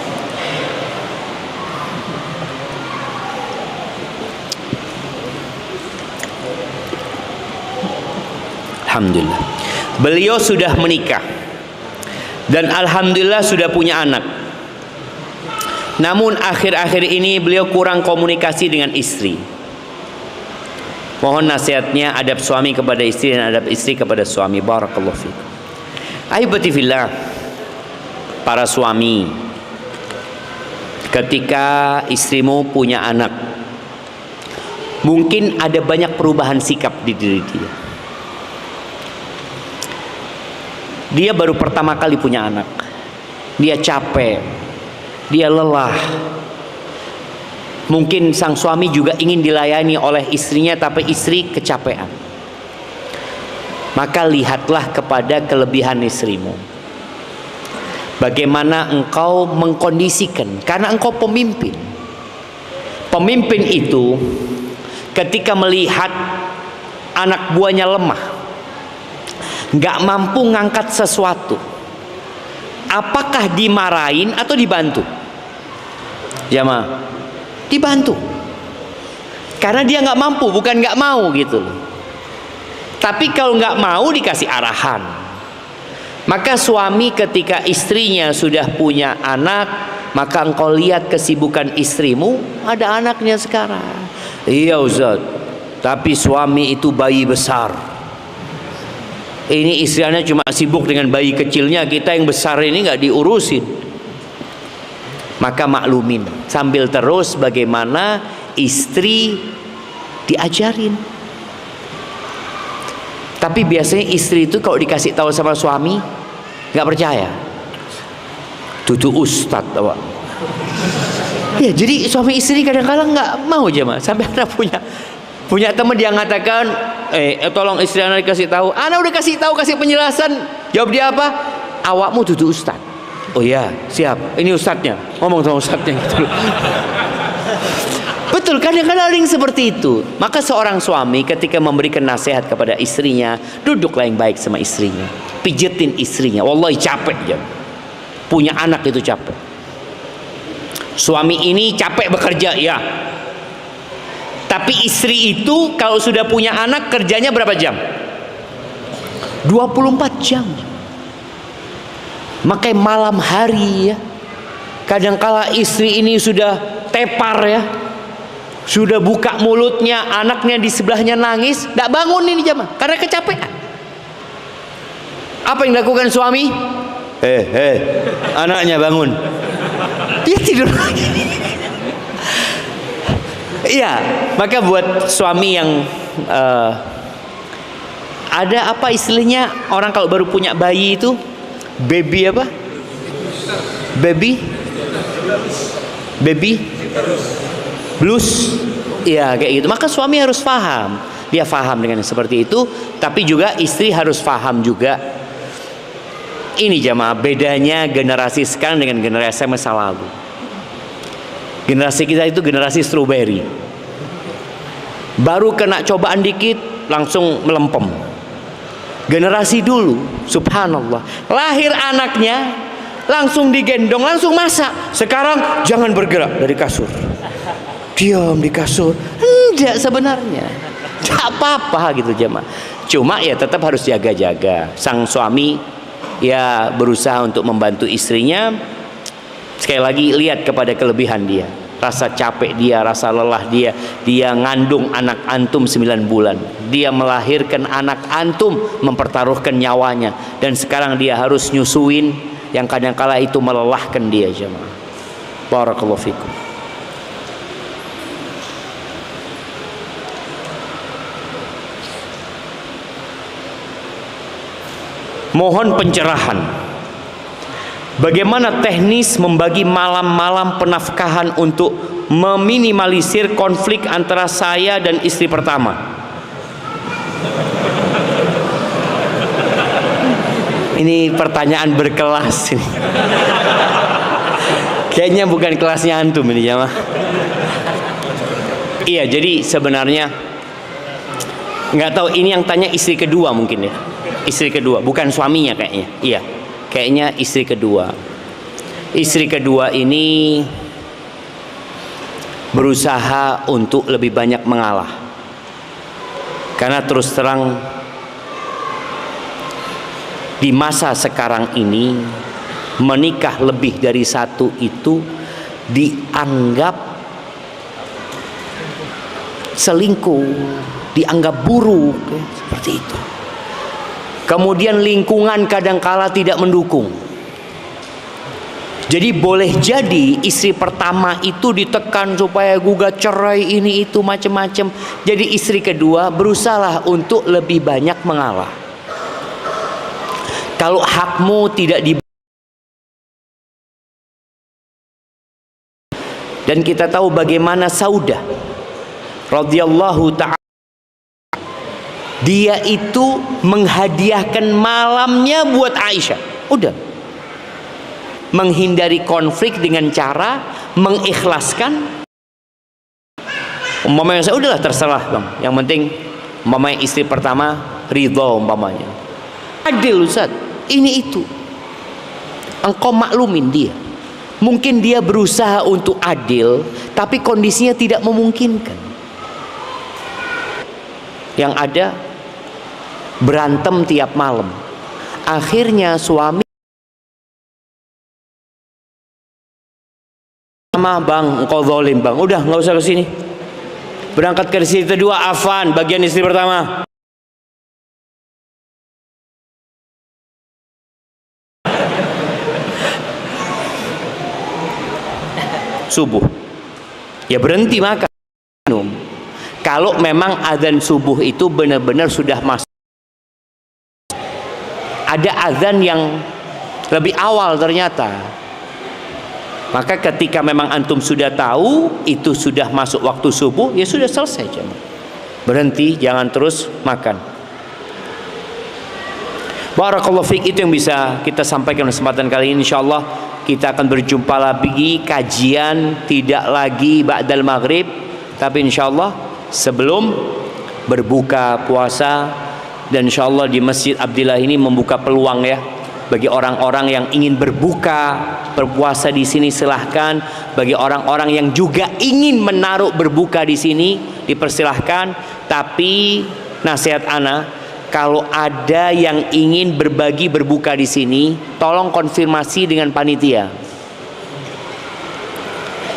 Alhamdulillah. Beliau sudah menikah dan alhamdulillah sudah punya anak. Namun akhir-akhir ini beliau kurang komunikasi dengan istri. Mohon nasihatnya adab suami kepada istri dan adab istri kepada suami. Barakallahu fiikum. Ahibati fillah, para suami, ketika istrimu punya anak, mungkin ada banyak perubahan sikap di diri dia. Dia baru pertama kali punya anak, dia capek, dia lelah. Mungkin sang suami juga ingin dilayani oleh istrinya, tapi istri kecapean. Maka lihatlah kepada kelebihan istrimu. Bagaimana engkau mengkondisikan, karena engkau pemimpin. Pemimpin itu ketika melihat anak buahnya lemah, nggak mampu ngangkat sesuatu, apakah dimarahin atau dibantu? Jamaah, dibantu. Karena dia nggak mampu, bukan nggak mau gitu loh. Tapi kalau nggak mau dikasih arahan. Maka suami ketika istrinya sudah punya anak, maka engkau lihat kesibukan istrimu, ada anaknya sekarang. Iya Ustaz, tapi suami itu bayi besar. Ini istrinya cuma sibuk dengan bayi kecilnya, kita yang besar ini nggak diurusin. Maka maklumin, sambil terus bagaimana istri diajarin. Tapi biasanya istri itu kalau dikasih tahu sama suami nggak percaya. Tutu ustadz, awak. Ya, jadi suami istri kadang-kadang nggak mau aja mas. Sampai anak punya teman dia mengatakan, tolong istri anak dikasih tahu. Anak udah kasih tahu, kasih penjelasan. Jawab dia apa? Awakmu tutu ustadz. Oh iya, siap. Ini ustadznya. Ngomong sama ustadznya gitu. Betul, kadang-kadang ada yang seperti itu. Maka seorang suami ketika memberikan nasihat kepada istrinya, duduklah yang baik sama istrinya, pijetin istrinya. Wallahi capek ya, punya anak itu capek. Suami ini capek bekerja ya, tapi istri itu kalau sudah punya anak kerjanya berapa jam? 24 jam. Makanya malam hari ya, kadangkala istri ini sudah tepar ya, sudah buka mulutnya, anaknya di sebelahnya nangis, tidak bangun ini jamaah karena kecapean. Apa yang dilakukan suami? Anaknya bangun, dia tidur lagi. Iya, maka buat suami yang ada apa istilahnya, orang kalau baru punya bayi itu baby apa? Baby blues, ya kayak gitu. Maka suami harus paham, dia paham dengan seperti itu. Tapi juga istri harus paham juga. Ini jamaah bedanya generasi sekarang dengan generasi masa lalu. Generasi kita itu generasi strawberry. Baru kena cobaan dikit langsung melempem. Generasi dulu, subhanallah, lahir anaknya langsung digendong, langsung masak. Sekarang jangan bergerak dari kasur, diam di kasur. Enggak, sebenarnya tidak apa-apa gitu jemaah. Cuma ya tetap harus jaga-jaga. Sang suami ya berusaha untuk membantu istrinya. Sekali lagi lihat kepada kelebihan dia, rasa capek dia, rasa lelah dia. Dia ngandung anak antum 9 bulan, dia melahirkan anak antum, mempertaruhkan nyawanya, dan sekarang dia harus nyusuin yang kadang-kala itu melelahkan dia jemaah. Barakallahu fikum. Mohon pencerahan, bagaimana teknis membagi malam-malam penafkahan untuk meminimalisir konflik antara saya dan istri pertama. Ini pertanyaan berkelas ini. Kayaknya bukan kelasnya antum ini ya mah. Iya, jadi sebenarnya nggak tahu, ini yang tanya istri kedua mungkin ya. Istri kedua, bukan suaminya kayaknya. Iya, kayaknya istri kedua. Istri kedua ini berusaha untuk lebih banyak mengalah, karena terus terang di masa sekarang ini menikah lebih dari satu itu dianggap selingkuh, dianggap buruk, seperti itu. Kemudian lingkungan kadangkala tidak mendukung. Jadi boleh jadi istri pertama itu ditekan supaya gugat cerai, ini itu macam-macam. Jadi istri kedua berusaha untuk lebih banyak mengalah. Kalau hakmu tidak di, dan kita tahu bagaimana Saudah radhiyallahu ta'ala, dia itu menghadiahkan malamnya buat Aisyah. Udah, menghindari konflik dengan cara mengikhlaskan. Umpamanya saya udahlah terserah bang, yang penting umpamanya istri pertama ridho, umpamanya adil Ustaz, ini itu engkau maklumin dia. Mungkin dia berusaha untuk adil, tapi kondisinya tidak memungkinkan. Yang ada berantem tiap malam. Akhirnya suami, sama bang, engkau zalim bang, udah nggak usah kesini. Berangkat ke istri kedua, afan, bagian istri pertama. Subuh, ya berhenti makan minum. Kalau memang azan subuh itu benar-benar sudah masuk. Ada azan yang lebih awal ternyata, maka ketika memang antum sudah tahu itu sudah masuk waktu subuh, ya sudah selesai, berhenti, jangan terus makan. Barakallahu fiik, itu yang bisa kita sampaikan kesempatan kali ini. Insyaallah kita akan berjumpa lagi, kajian tidak lagi ba'dal maghrib, tapi insyaallah sebelum berbuka puasa. Dan insyaallah di Masjid Abdillah ini membuka peluang ya bagi orang-orang yang ingin berpuasa di sini, silahkan. Bagi orang-orang yang juga ingin menaruh berbuka di sini, dipersilahkan. Tapi nasihat ana, kalau ada yang ingin berbagi berbuka di sini, tolong konfirmasi dengan panitia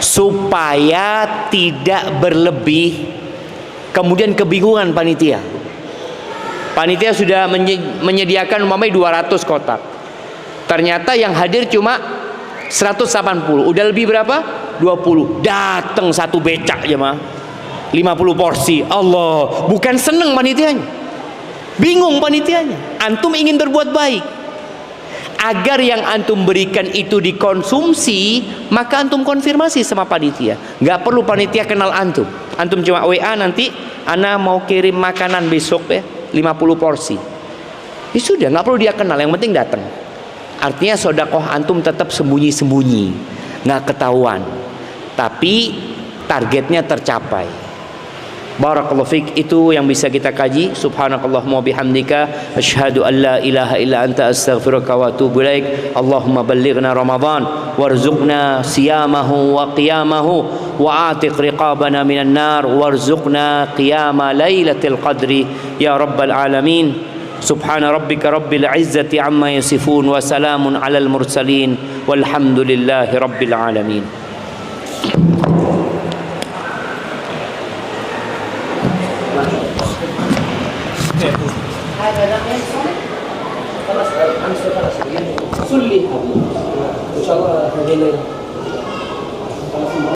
supaya tidak berlebih, kemudian kebingungan panitia. Panitia sudah menyediakan umpamanya 200 kotak, ternyata yang hadir cuma 180. Udah lebih berapa? 20. Datang satu becak ya mah, 50 porsi. Allah, bukan seneng panitianya, bingung panitianya. Antum ingin berbuat baik, agar yang antum berikan itu dikonsumsi, maka antum konfirmasi sama panitia. Nggak perlu panitia kenal antum. Antum cuma WA, nanti ana mau kirim makanan besok ya, 50 porsi. Ya sudah, nggak perlu dia kenal, yang penting datang. Artinya sodakoh antum tetap sembunyi-sembunyi, nggak ketahuan, tapi targetnya tercapai. Barakallahu fik. Itu yang bisa kita kaji. Subhanakallahumma bihamdika asyhadu an la ilaha illa anta astaghfiruka wa atubu ilaik. Allahumma ballighna Ramadan warzuqna siyamahu wa qiyamahu wa atiq riqabana minan nar warzuqna qiyama lailatul qadri ya rabbal alamin. Subhana rabbika rabbil izzati amma yasifun wa salamun alal mursalin walhamdulillahi rabbil alamin. هذا نحن خلاص خلاص صلي إن شاء الله هذه الليلة